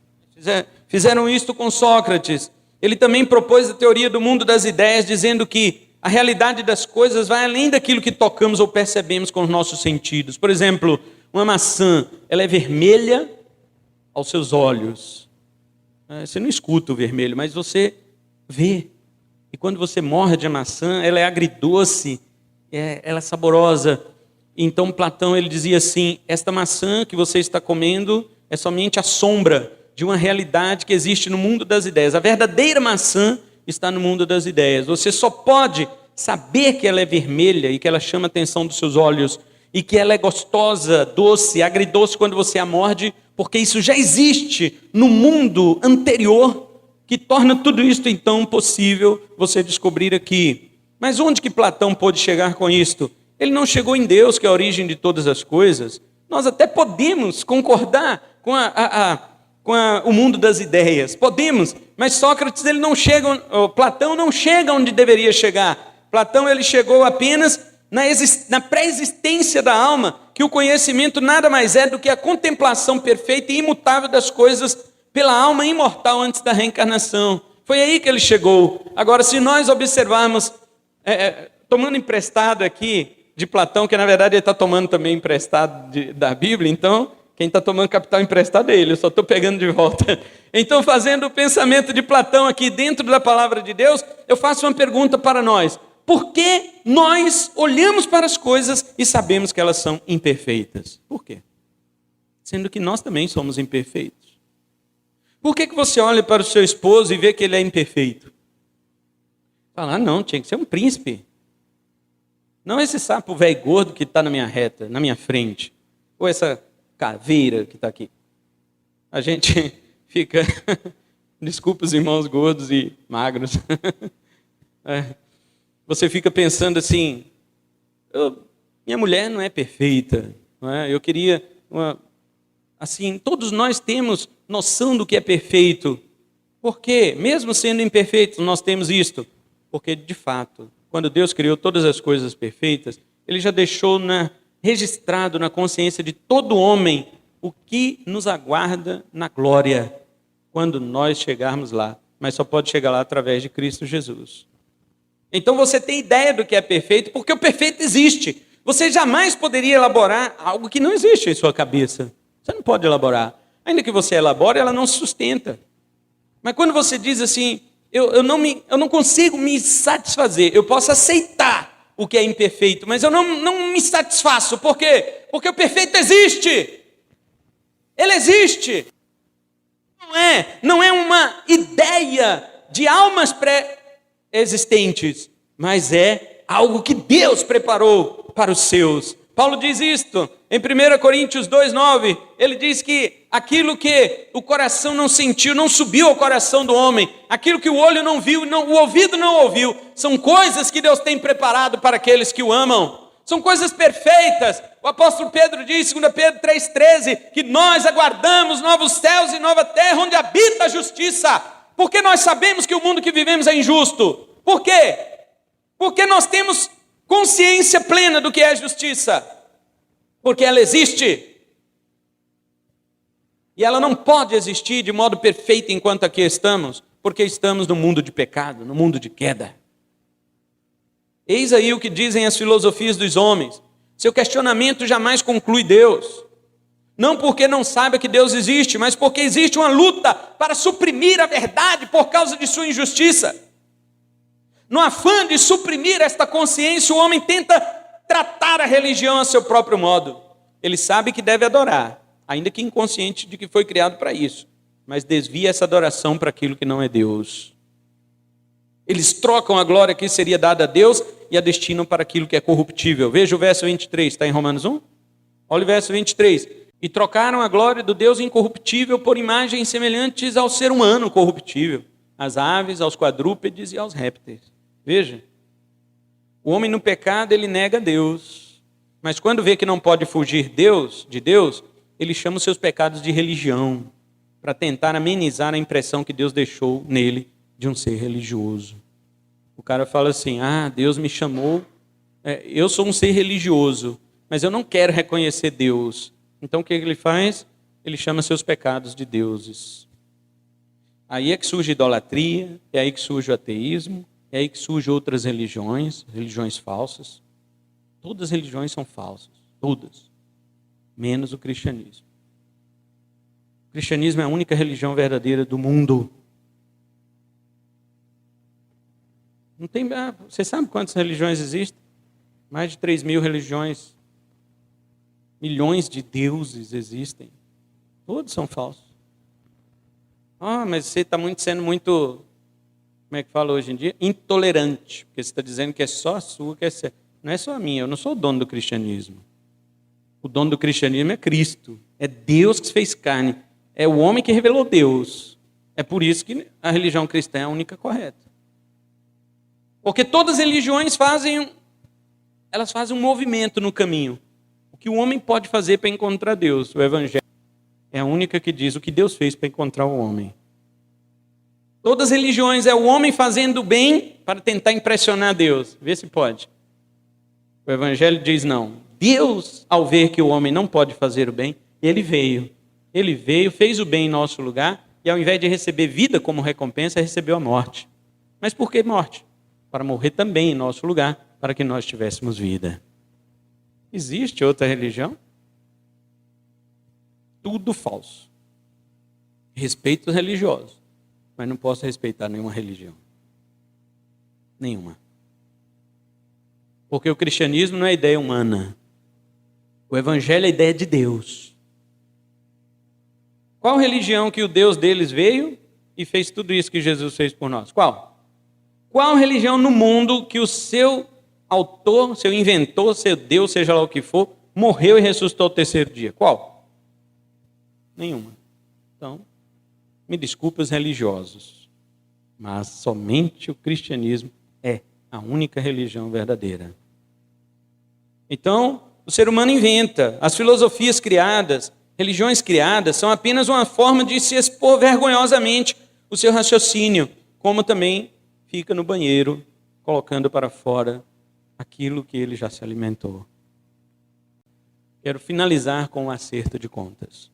Fizeram isto com Sócrates. Ele também propôs a teoria do mundo das ideias, dizendo que a realidade das coisas vai além daquilo que tocamos ou percebemos com os nossos sentidos. Por exemplo, uma maçã, ela é vermelha aos seus olhos. Você não escuta o vermelho, mas você vê. E quando você morde a maçã, ela é agridoce, ela é saborosa. Então Platão ele dizia assim, esta maçã que você está comendo é somente a sombra de uma realidade que existe no mundo das ideias. A verdadeira maçã está no mundo das ideias. Você só pode saber que ela é vermelha e que ela chama a atenção dos seus olhos e que ela é gostosa, doce, agridoce quando você a morde, porque isso já existe no mundo anterior que torna tudo isso então possível você descobrir aqui. Mas onde que Platão pôde chegar com isto? Ele não chegou em Deus, que é a origem de todas as coisas. Nós até podemos concordar com o mundo das ideias, podemos, mas Sócrates ele não chega, Platão não chega onde deveria chegar. Platão ele chegou apenas na pré-existência da alma, que o conhecimento nada mais é do que a contemplação perfeita e imutável das coisas pela alma imortal antes da reencarnação. Foi aí que ele chegou. Agora, se nós observarmos, tomando emprestado aqui de Platão, que na verdade ele está tomando também emprestado da Bíblia, então quem está tomando capital emprestado é ele, eu só estou pegando de volta. Então, fazendo o pensamento de Platão aqui dentro da palavra de Deus, eu faço uma pergunta para nós. Por que nós olhamos para as coisas e sabemos que elas são imperfeitas? Por quê? Sendo que nós também somos imperfeitos. Por que você olha para o seu esposo e vê que ele é imperfeito? Fala, não, tinha que ser um príncipe. Não esse sapo velho gordo que está na minha reta, na minha frente. Ou essa caveira que está aqui. A gente fica... Desculpa os irmãos gordos e magros. Você fica pensando assim, minha mulher não é perfeita. Não é? Eu queria... Assim, todos nós temos noção do que é perfeito. Por quê? Mesmo sendo imperfeitos, nós temos isto. Porque, de fato, quando Deus criou todas as coisas perfeitas, Ele já deixou registrado na consciência de todo homem o que nos aguarda na glória quando nós chegarmos lá. Mas só pode chegar lá através de Cristo Jesus. Então você tem ideia do que é perfeito, porque o perfeito existe. Você jamais poderia elaborar algo que não existe em sua cabeça. Você não pode elaborar. Ainda que você elabore, ela não se sustenta. Mas quando você diz assim, eu não consigo me satisfazer, eu posso aceitar o que é imperfeito, mas eu não me satisfaço. Por quê? Porque o perfeito existe. Ele existe. Não é uma ideia de almas pré-existentes, mas é algo que Deus preparou para os seus. Paulo diz isto em 1 Coríntios 2,9. Ele diz que aquilo que o coração não sentiu, não subiu ao coração do homem. Aquilo que o olho não viu, o ouvido não ouviu. São coisas que Deus tem preparado para aqueles que o amam. São coisas perfeitas. O apóstolo Pedro diz, 2 Pedro 3,13, que nós aguardamos novos céus e nova terra, onde habita a justiça. Porque nós sabemos que o mundo que vivemos é injusto. Por quê? Porque nós temos consciência plena do que é a justiça. Porque ela existe. E ela não pode existir de modo perfeito enquanto aqui estamos. porque estamos no mundo de pecado, no mundo de queda. Eis aí o que dizem as filosofias dos homens. Seu questionamento jamais conclui Deus. Não porque não saiba que Deus existe, mas porque existe uma luta para suprimir a verdade por causa de sua injustiça. No afã de suprimir esta consciência, o homem tenta tratar a religião a seu próprio modo. Ele sabe que deve adorar, ainda que inconsciente de que foi criado para isso, mas desvia essa adoração para aquilo que não é Deus. Eles trocam a glória que seria dada a Deus e a destinam para aquilo que é corruptível. Veja o verso 23, está em Romanos 1? Olha o verso 23. E trocaram a glória do Deus incorruptível por imagens semelhantes ao ser humano corruptível, às aves, aos quadrúpedes e aos répteis. Veja, o homem no pecado, ele nega Deus, mas quando vê que não pode fugir de Deus, ele chama os seus pecados de religião, para tentar amenizar a impressão que Deus deixou nele de um ser religioso. O cara fala assim, Deus me chamou, eu sou um ser religioso, mas eu não quero reconhecer Deus. Então o que ele faz? Ele chama seus pecados de deuses. Aí é que surge a idolatria, é aí que surge o ateísmo, é aí que surgem outras religiões falsas. Todas as religiões são falsas, todas, menos o cristianismo. O cristianismo é a única religião verdadeira do mundo. Não tem, você sabe quantas religiões existem? Mais de 3.000 religiões. Milhões de deuses existem. Todos são falsos. Mas você está sendo muito, como é que fala hoje em dia? Intolerante. Porque você está dizendo que é só a sua, que é certa. Não é só a minha, eu não sou o dono do cristianismo. O dono do cristianismo é Cristo. É Deus que se fez carne. É o homem que revelou Deus. É por isso que a religião cristã é a única correta. Porque todas as religiões fazem um movimento no caminho. O que o homem pode fazer para encontrar Deus? O Evangelho é a única que diz o que Deus fez para encontrar o homem. Todas as religiões é o homem fazendo o bem para tentar impressionar Deus. Vê se pode. O Evangelho diz não. Deus, ao ver que o homem não pode fazer o bem, ele veio. Ele veio, fez o bem em nosso lugar e ao invés de receber vida como recompensa, recebeu a morte. Mas por que morte? Para morrer também em nosso lugar, para que nós tivéssemos vida. Existe outra religião? Tudo falso. Respeito os religiosos, mas não posso respeitar nenhuma religião. Nenhuma. Porque o cristianismo não é ideia humana. O evangelho é a ideia de Deus. Qual religião que o Deus deles veio e fez tudo isso que Jesus fez por nós? Qual? Qual religião no mundo que o seu autor, seu inventor, seu Deus, seja lá o que for, morreu e ressuscitou ao terceiro dia? Qual? Nenhuma. Então, me desculpe os religiosos, mas somente o cristianismo é a única religião verdadeira. Então, o ser humano inventa. As filosofias criadas, religiões criadas, são apenas uma forma de se expor vergonhosamente o seu raciocínio, como também fica no banheiro, colocando para fora aquilo que ele já se alimentou. Quero finalizar com um acerto de contas.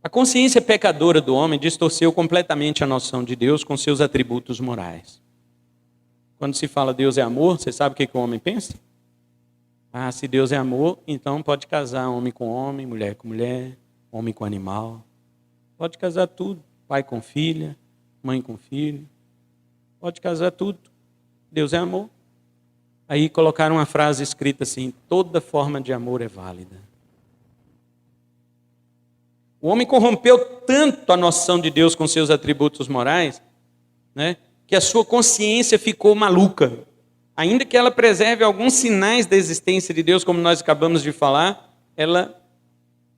A consciência pecadora do homem distorceu completamente a noção de Deus com seus atributos morais. Quando se fala Deus é amor, você sabe o que o homem pensa? Se Deus é amor, então pode casar homem com homem, mulher com mulher, homem com animal. Pode casar tudo, pai com filha, mãe com filho. Pode casar tudo. Deus é amor. Aí colocaram uma frase escrita assim: toda forma de amor é válida. O homem corrompeu tanto a noção de Deus com seus atributos morais, né, que a sua consciência ficou maluca. Ainda que ela preserve alguns sinais da existência de Deus, como nós acabamos de falar, ela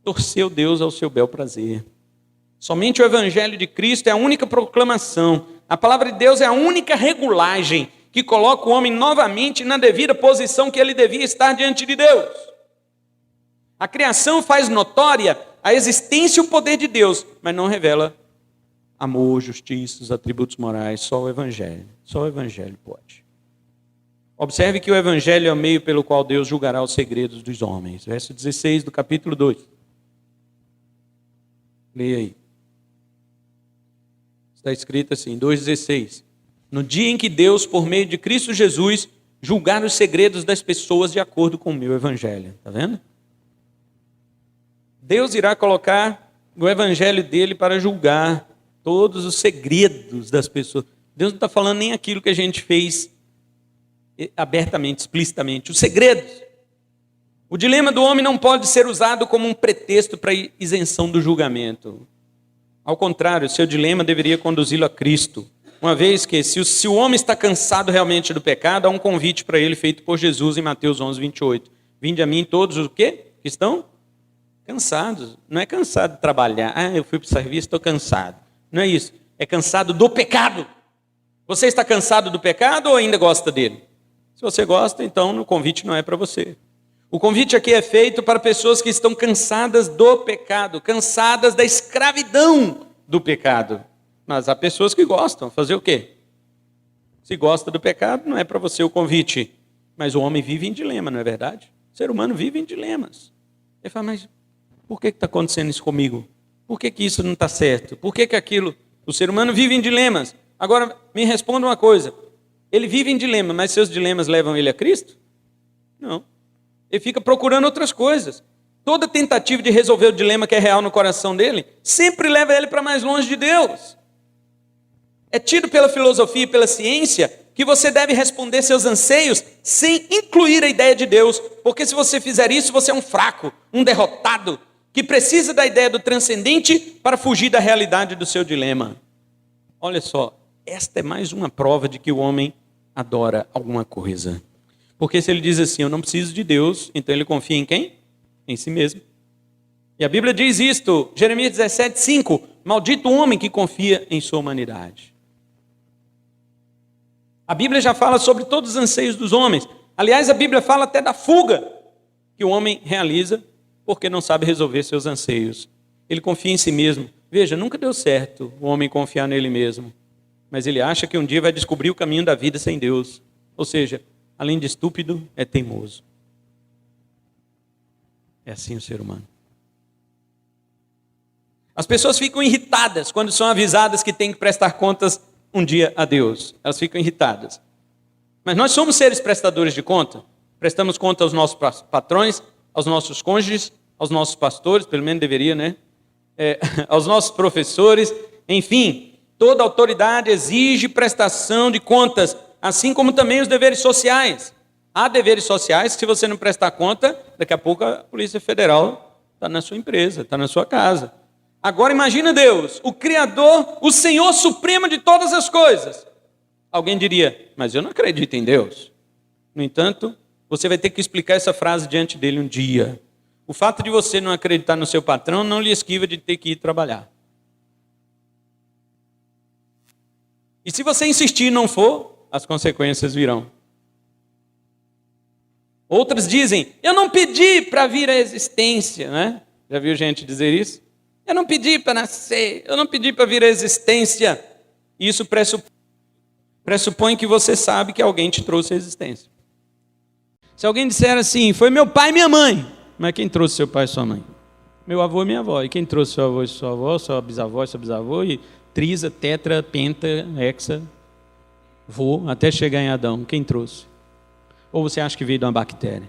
torceu Deus ao seu bel prazer. Somente o Evangelho de Cristo é a única proclamação. A palavra de Deus é a única regulagem que coloca o homem novamente na devida posição que ele devia estar diante de Deus. A criação faz notória a existência e o poder de Deus, mas não revela amor, justiça, os atributos morais. Só o Evangelho pode. Observe que o Evangelho é o meio pelo qual Deus julgará os segredos dos homens. Verso 16 do capítulo 2. Leia aí. Está escrito assim, 2,16. No dia em que Deus, por meio de Cristo Jesus, julgar os segredos das pessoas de acordo com o meu evangelho. Está vendo? Deus irá colocar o evangelho dele para julgar todos os segredos das pessoas. Deus não está falando nem aquilo que a gente fez abertamente, explicitamente. Os segredos. O dilema do homem não pode ser usado como um pretexto para isenção do julgamento. Ao contrário, seu dilema deveria conduzi-lo a Cristo. Uma vez que, se o homem está cansado realmente do pecado, há um convite para ele feito por Jesus em Mateus 11, 28. Vinde a mim todos os quê? Que estão cansados. Não é cansado de trabalhar. Eu fui para o serviço, estou cansado. Não é isso. É cansado do pecado. Você está cansado do pecado ou ainda gosta dele? Se você gosta, então o convite não é para você. O convite aqui é feito para pessoas que estão cansadas do pecado, cansadas da escravidão do pecado. Mas há pessoas que gostam. Fazer o quê? Se gosta do pecado, não é para você o convite. Mas o homem vive em dilema, não é verdade? O ser humano vive em dilemas. Ele fala, mas por que está acontecendo isso comigo? Por que isso não está certo? Por que aquilo? O ser humano vive em dilemas. Agora, me responda uma coisa. Ele vive em dilema, mas seus dilemas levam ele a Cristo? Não. Ele fica procurando outras coisas. Toda tentativa de resolver o dilema que é real no coração dele, sempre leva ele para mais longe de Deus. É tido pela filosofia e pela ciência que você deve responder seus anseios sem incluir a ideia de Deus, porque se você fizer isso, você é um fraco, um derrotado, que precisa da ideia do transcendente para fugir da realidade do seu dilema. Olha só, esta é mais uma prova de que o homem adora alguma coisa. Porque se ele diz assim, eu não preciso de Deus, então ele confia em quem? Em si mesmo. E a Bíblia diz isto, Jeremias 17, 5, maldito o homem que confia em sua humanidade. A Bíblia já fala sobre todos os anseios dos homens. Aliás, a Bíblia fala até da fuga que o homem realiza porque não sabe resolver seus anseios. Ele confia em si mesmo. Veja, nunca deu certo o homem confiar nele mesmo. Mas ele acha que um dia vai descobrir o caminho da vida sem Deus. Ou seja, além de estúpido, é teimoso. É assim o ser humano. As pessoas ficam irritadas quando são avisadas que têm que prestar contas um dia a Deus. Elas ficam irritadas. Mas nós somos seres prestadores de conta. Prestamos conta aos nossos patrões, aos nossos cônjuges, aos nossos pastores, pelo menos deveria, né? Aos nossos professores. Enfim, toda autoridade exige prestação de contas, assim como também os deveres sociais. Há deveres sociais que, se você não prestar conta, daqui a pouco a Polícia Federal está na sua empresa, está na sua casa. Agora imagina Deus, o Criador, o Senhor Supremo de todas as coisas. Alguém diria, mas eu não acredito em Deus. No entanto, você vai ter que explicar essa frase diante dele um dia. O fato de você não acreditar no seu patrão não lhe esquiva de ter que ir trabalhar. E se você insistir e não for, as consequências virão. Outros dizem, eu não pedi para vir à existência, né? Já viu gente dizer isso? Eu não pedi para nascer, eu não pedi para vir à existência. Isso pressupõe que você sabe que alguém te trouxe à existência. Se alguém disser assim, foi meu pai e minha mãe, mas quem trouxe seu pai e sua mãe? Meu avô e minha avó. E quem trouxe seu avô e sua avó, sua bisavó e seu bisavô, e trisa, tetra, penta, hexa, vô, até chegar em Adão. Quem trouxe? Ou você acha que veio de uma bactéria?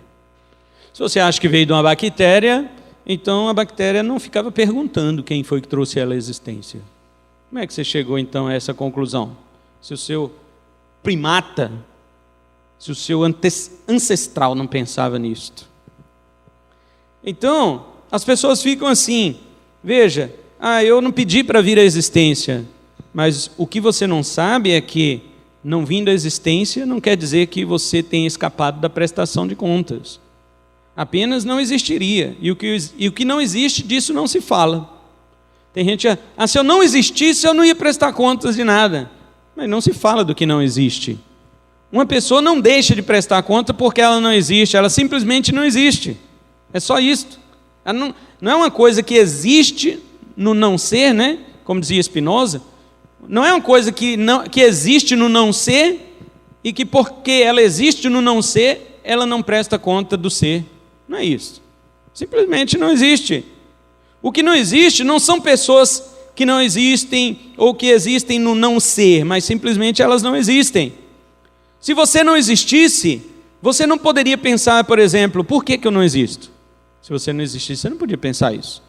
Se você acha que veio de uma bactéria, então a bactéria não ficava perguntando quem foi que trouxe ela à existência. Como é que você chegou então a essa conclusão? Se o seu primata, se o seu ancestral não pensava nisto. Então, as pessoas ficam assim, veja, eu não pedi para vir à existência, mas o que você não sabe é que não vindo à existência não quer dizer que você tenha escapado da prestação de contas. Apenas não existiria. E o que não existe, disso não se fala. Tem gente, se eu não existisse, eu não ia prestar contas de nada. Mas não se fala do que não existe. Uma pessoa não deixa de prestar conta porque ela não existe, ela simplesmente não existe. É só isso. Ela não é uma coisa que existe no não ser, né? Como dizia Spinoza. Não é uma coisa que existe no não ser e que porque ela existe no não ser, ela não presta conta do ser. Não é isso. Simplesmente não existe. O que não existe não são pessoas que não existem ou que existem no não ser, mas simplesmente elas não existem. Se você não existisse, você não poderia pensar, por exemplo, por que eu não existo? Se você não existisse, você não podia pensar isso.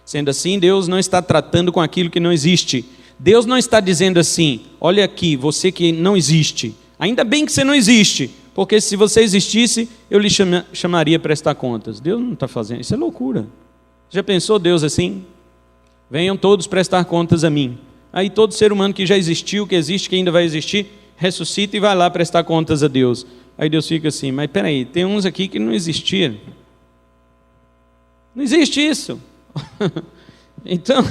Sendo assim, Deus não está tratando com aquilo que não existe. Deus não está dizendo assim, olha aqui, você que não existe, ainda bem que você não existe, porque se você existisse, eu lhe chamaria a prestar contas. Deus não está fazendo, isso é loucura. Já pensou Deus assim? Venham todos prestar contas a mim. Aí todo ser humano que já existiu, que existe, que ainda vai existir, ressuscita e vai lá prestar contas a Deus. Aí Deus fica assim, mas peraí, tem uns aqui que não existiram. Não existe isso. Então,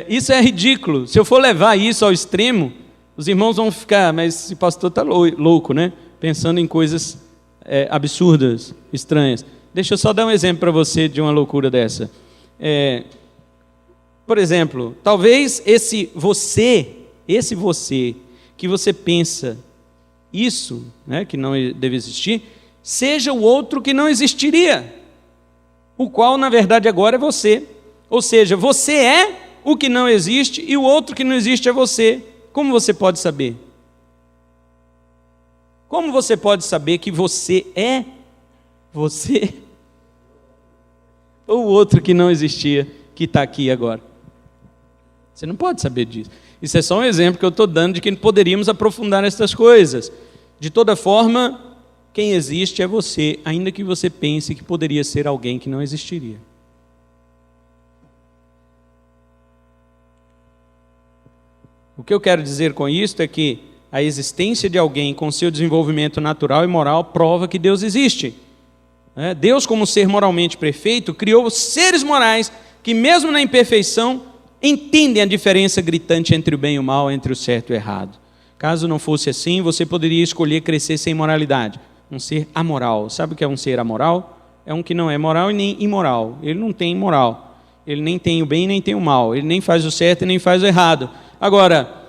isso é ridículo. Se eu for levar isso ao extremo, os irmãos vão ficar, mas esse pastor está louco, né? Pensando em coisas absurdas, estranhas. Deixa eu só dar um exemplo para você de uma loucura dessa. Por exemplo, talvez esse você que você pensa isso, né, que não deve existir, seja o outro que não existiria, o qual na verdade agora é você. Ou seja, você é o que não existe e o outro que não existe é você. Como você pode saber? Como você pode saber que você é você? Ou o outro que não existia, que está aqui agora? Você não pode saber disso. Isso é só um exemplo que eu estou dando de que poderíamos aprofundar essas coisas. De toda forma, quem existe é você, ainda que você pense que poderia ser alguém que não existiria. O que eu quero dizer com isso é que a existência de alguém com seu desenvolvimento natural e moral prova que Deus existe. Deus, como ser moralmente perfeito, criou seres morais que, mesmo na imperfeição, entendem a diferença gritante entre o bem e o mal, entre o certo e o errado. Caso não fosse assim, você poderia escolher crescer sem moralidade, um ser amoral. Sabe o que é um ser amoral? É um que não é moral e nem imoral. Ele não tem moral, ele nem tem o bem nem tem o mal, ele nem faz o certo e nem faz o errado. Agora,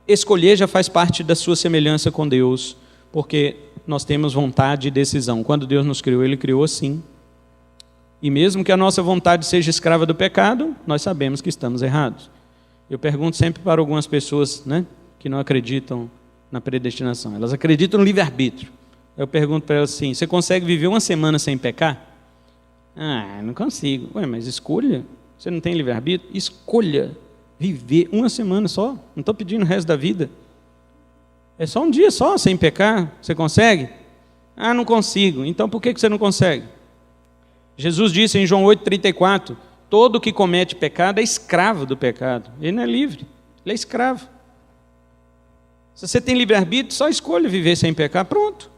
escolher já faz parte da sua semelhança com Deus, porque nós temos vontade e decisão. Quando Deus nos criou, Ele criou assim. E mesmo que a nossa vontade seja escrava do pecado, nós sabemos que estamos errados. Eu pergunto sempre para algumas pessoas, né, que não acreditam na predestinação. Elas acreditam no livre-arbítrio. Eu pergunto para elas assim, você consegue viver uma semana sem pecar? Não consigo. Ué, mas escolha. Você não tem livre-arbítrio? Escolha viver uma semana só. Não estou pedindo o resto da vida. É só um dia só sem pecar. Você consegue? Não consigo. Então por que você não consegue? Jesus disse em João 8,34, todo que comete pecado é escravo do pecado. Ele não é livre, ele é escravo. Se você tem livre-arbítrio, só escolha viver sem pecar, pronto.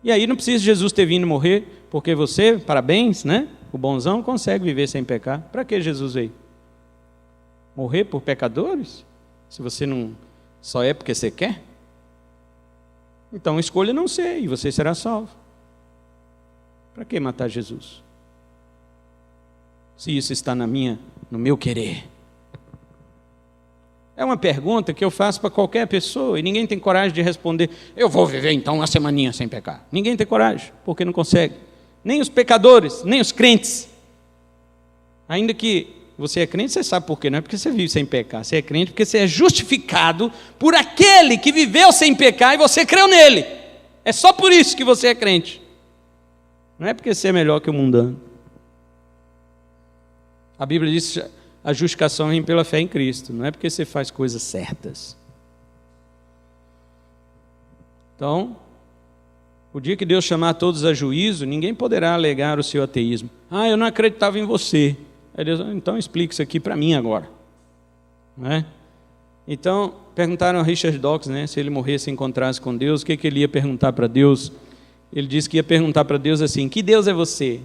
E aí não precisa Jesus ter vindo morrer, porque você, parabéns, né? O bonzão consegue viver sem pecar. Para que Jesus veio? Morrer por pecadores? Se você não só é porque você quer? Então escolha não ser e você será salvo. Para que matar Jesus? Se isso está no meu querer. É uma pergunta que eu faço para qualquer pessoa e ninguém tem coragem de responder, eu vou viver então uma semaninha sem pecar. Ninguém tem coragem, porque não consegue. Nem os pecadores, nem os crentes. Ainda que você é crente, você sabe por quê. Não é porque você vive sem pecar. Você é crente porque você é justificado por aquele que viveu sem pecar e você creu nele. É só por isso que você é crente. Não é porque você é melhor que o mundano. A Bíblia diz que a justificação vem pela fé em Cristo. Não é porque você faz coisas certas. Então, o dia que Deus chamar todos a juízo, ninguém poderá alegar o seu ateísmo. Eu não acreditava em você. Aí Deus, então explique isso aqui para mim agora. Não é? Então, perguntaram a Richard Dawkins, né, se ele morresse e encontrasse com Deus, o que ele ia perguntar para Deus? Ele disse que ia perguntar para Deus assim, que Deus é você?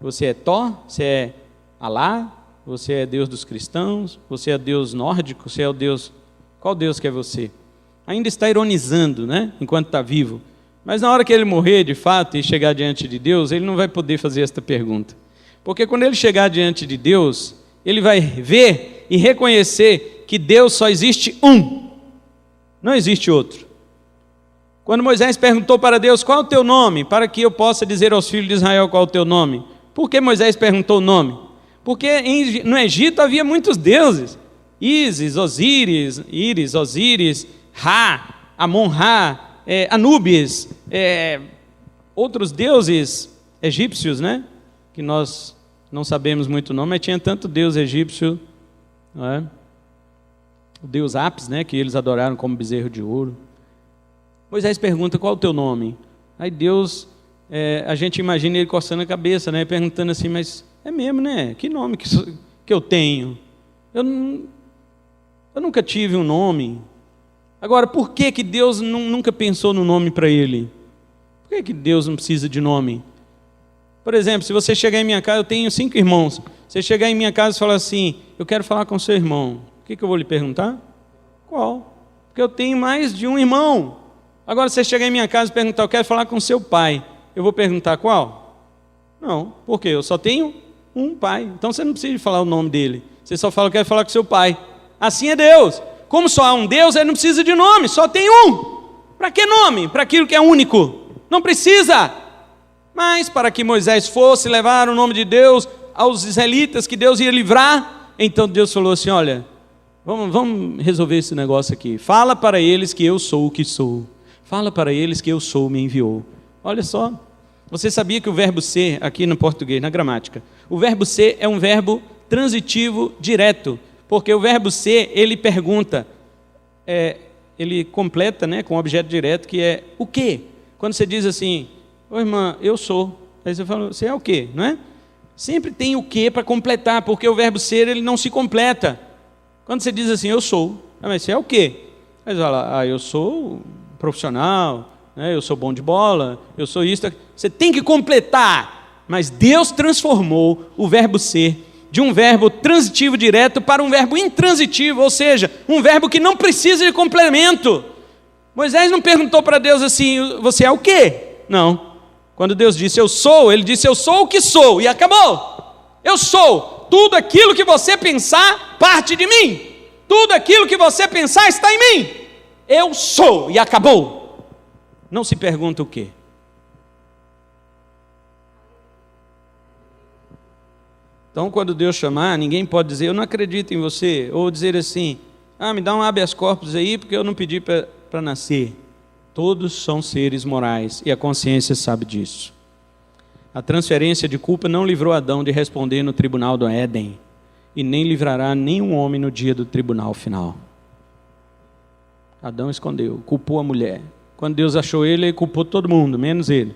Você é Thor? Você é Alá? Você é Deus dos cristãos? Você é Deus nórdico? Você é o Deus... Qual Deus que é você? Ainda está ironizando, né, enquanto está vivo. Mas na hora que ele morrer, de fato, e chegar diante de Deus, ele não vai poder fazer esta pergunta. Porque quando ele chegar diante de Deus, ele vai ver e reconhecer que Deus só existe um. Não existe outro. Quando Moisés perguntou para Deus, qual é o teu nome? Para que eu possa dizer aos filhos de Israel qual é o teu nome. Por que Moisés perguntou o nome? Porque no Egito havia muitos deuses. Ísis, Osíris, Ra, Amon-Ra, Anubis, outros deuses egípcios, né? Que nós não sabemos muito o nome, mas tinha tanto deus egípcio, não é? O deus Apis, né? Que eles adoraram como bezerro de ouro. Moisés pergunta: qual é o teu nome? Aí Deus, a gente imagina ele coçando a cabeça, né? Perguntando assim: mas é mesmo, né? Que nome que eu tenho? Eu nunca tive um nome. Agora, por que Deus nunca pensou no nome para ele? Por que Deus não precisa de nome? Por exemplo, se você chegar em minha casa, eu tenho 5 irmãos. Você chegar em minha casa e falar assim: eu quero falar com seu irmão. O que eu vou lhe perguntar? Qual? Porque eu tenho mais de um irmão. Agora, se você chegar em minha casa e perguntar: eu quero falar com seu pai. Eu vou perguntar qual? Não. Por quê? Eu só tenho um pai. Então você não precisa falar o nome dele. Você só fala: eu quero falar com seu pai. Assim é Deus. Como só há um Deus, ele não precisa de nome, só tem um. Para que nome? Para aquilo que é único. Não precisa. Mas para que Moisés fosse levar o nome de Deus aos israelitas, que Deus ia livrar, então Deus falou assim: olha, vamos resolver esse negócio aqui. Fala para eles que eu sou o que sou. Fala para eles que eu sou, me enviou. Olha só. Você sabia que o verbo ser, aqui no português, na gramática, o verbo ser é um verbo transitivo direto. Porque o verbo ser, ele pergunta, ele completa, né, com o objeto direto, que é o quê? Quando você diz assim: ô irmã, eu sou. Aí você fala: você é o quê? Não é? Sempre tem o quê para completar, porque o verbo ser, ele não se completa. Quando você diz assim: eu sou, mas você é o quê? Aí você fala: eu sou profissional, né, eu sou bom de bola, eu sou isso. Você tem que completar, mas Deus transformou o verbo ser de um verbo transitivo direto para um verbo intransitivo, ou seja, um verbo que não precisa de complemento. Moisés não perguntou para Deus assim: você é o quê? Não. Quando Deus disse eu sou, ele disse: eu sou o que sou, e acabou. Eu sou. Tudo aquilo que você pensar, parte de mim. Tudo aquilo que você pensar está em mim. Eu sou, e acabou. Não se pergunta o quê. Então, quando Deus chamar, ninguém pode dizer: eu não acredito em você, ou dizer assim: me dá um habeas corpus aí, porque eu não pedi para nascer. Todos são seres morais, e a consciência sabe disso. A transferência de culpa não livrou Adão de responder no tribunal do Éden, e nem livrará nenhum homem no dia do tribunal final. Adão escondeu, culpou a mulher. Quando Deus achou ele culpou todo mundo, menos ele.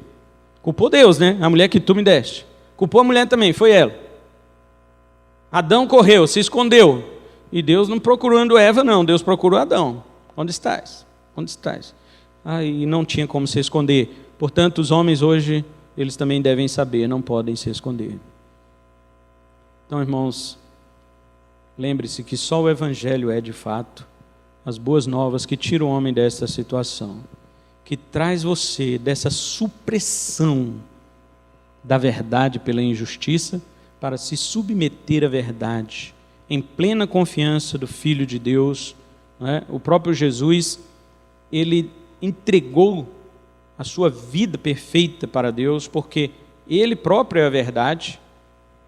Culpou Deus, né? A mulher que tu me deste. Culpou a mulher também, foi ela. Adão correu, se escondeu. E Deus não procurando Eva, não. Deus procurou Adão. Onde estás? Onde estás? E não tinha como se esconder. Portanto, os homens hoje, eles também devem saber, não podem se esconder. Então, irmãos, lembre-se que só o Evangelho é, de fato, as boas novas que tira o homem dessa situação, que traz você dessa supressão da verdade pela injustiça, para se submeter à verdade, em plena confiança do Filho de Deus. Né? O próprio Jesus, ele entregou a sua vida perfeita para Deus, porque ele próprio é a verdade,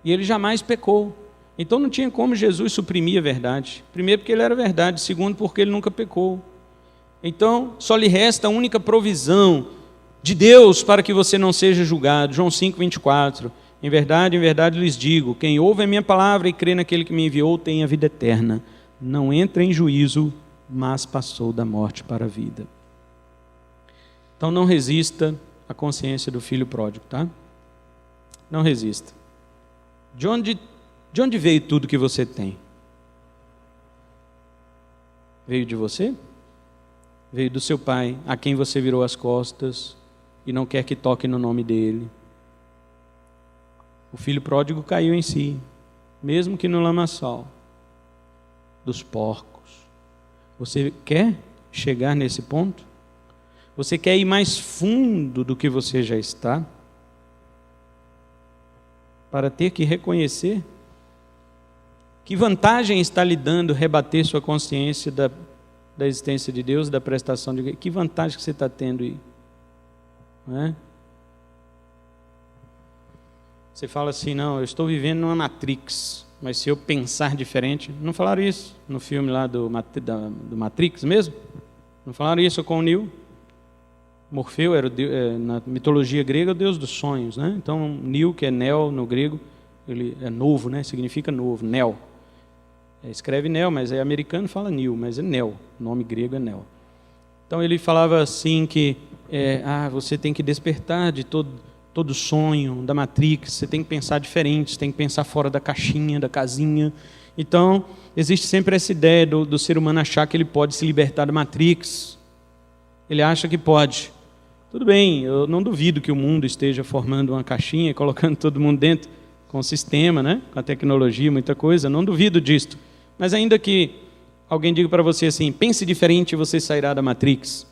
e ele jamais pecou. Então não tinha como Jesus suprimir a verdade. Primeiro, porque ele era a verdade. Segundo, porque ele nunca pecou. Então, só lhe resta a única provisão de Deus para que você não seja julgado. João 5:24. Em verdade lhes digo, quem ouve a minha palavra e crê naquele que me enviou tem a vida eterna. Não entra em juízo, mas passou da morte para a vida. Então não resista à consciência do filho pródigo, tá? Não resista. De onde veio tudo que você tem? Veio de você? Veio do seu pai, a quem você virou as costas e não quer que toque no nome dele. O filho pródigo caiu em si, mesmo que no lamaçal dos porcos. Você quer chegar nesse ponto? Você quer ir mais fundo do que você já está? Para ter que reconhecer? Que vantagem está lhe dando rebater sua consciência da existência de Deus, da prestação de Deus? Que vantagem que você está tendo aí? Não é? Você fala assim, não, eu estou vivendo numa Matrix, mas se eu pensar diferente... Não falaram isso no filme lá do Matrix mesmo? Não falaram isso com o Neo? Morfeu era na mitologia grega o deus dos sonhos, né? Então Neo, que é Neo no grego, ele é novo, né? Significa novo, Neo. Escreve Neo, mas é americano, fala Neo, mas é Neo, o nome grego é Neo. Então ele falava assim que você tem que despertar de todo sonho da Matrix, você tem que pensar diferente, você tem que pensar fora da caixinha, da casinha. Então, existe sempre essa ideia do ser humano achar que ele pode se libertar da Matrix. Ele acha que pode. Tudo bem, eu não duvido que o mundo esteja formando uma caixinha e colocando todo mundo dentro, com o sistema, né? Com a tecnologia, muita coisa, não duvido disso. Mas ainda que alguém diga para você assim, pense diferente e você sairá da Matrix.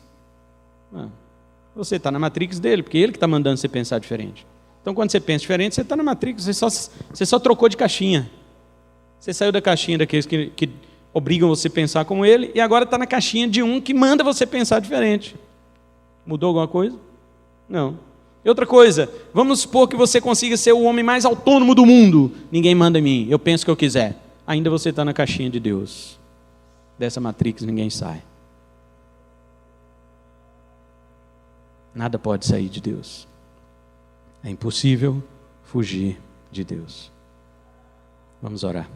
Você está na Matrix dele, porque ele que está mandando você pensar diferente. Então, quando você pensa diferente, você está na Matrix, você só trocou de caixinha. Você saiu da caixinha daqueles que obrigam você a pensar como ele, e agora está na caixinha de um que manda você pensar diferente. Mudou alguma coisa? Não. E outra coisa, vamos supor que você consiga ser o homem mais autônomo do mundo. Ninguém manda em mim, eu penso o que eu quiser. Ainda você está na caixinha de Deus. Dessa Matrix ninguém sai. Nada pode sair de Deus. É impossível fugir de Deus. Vamos orar.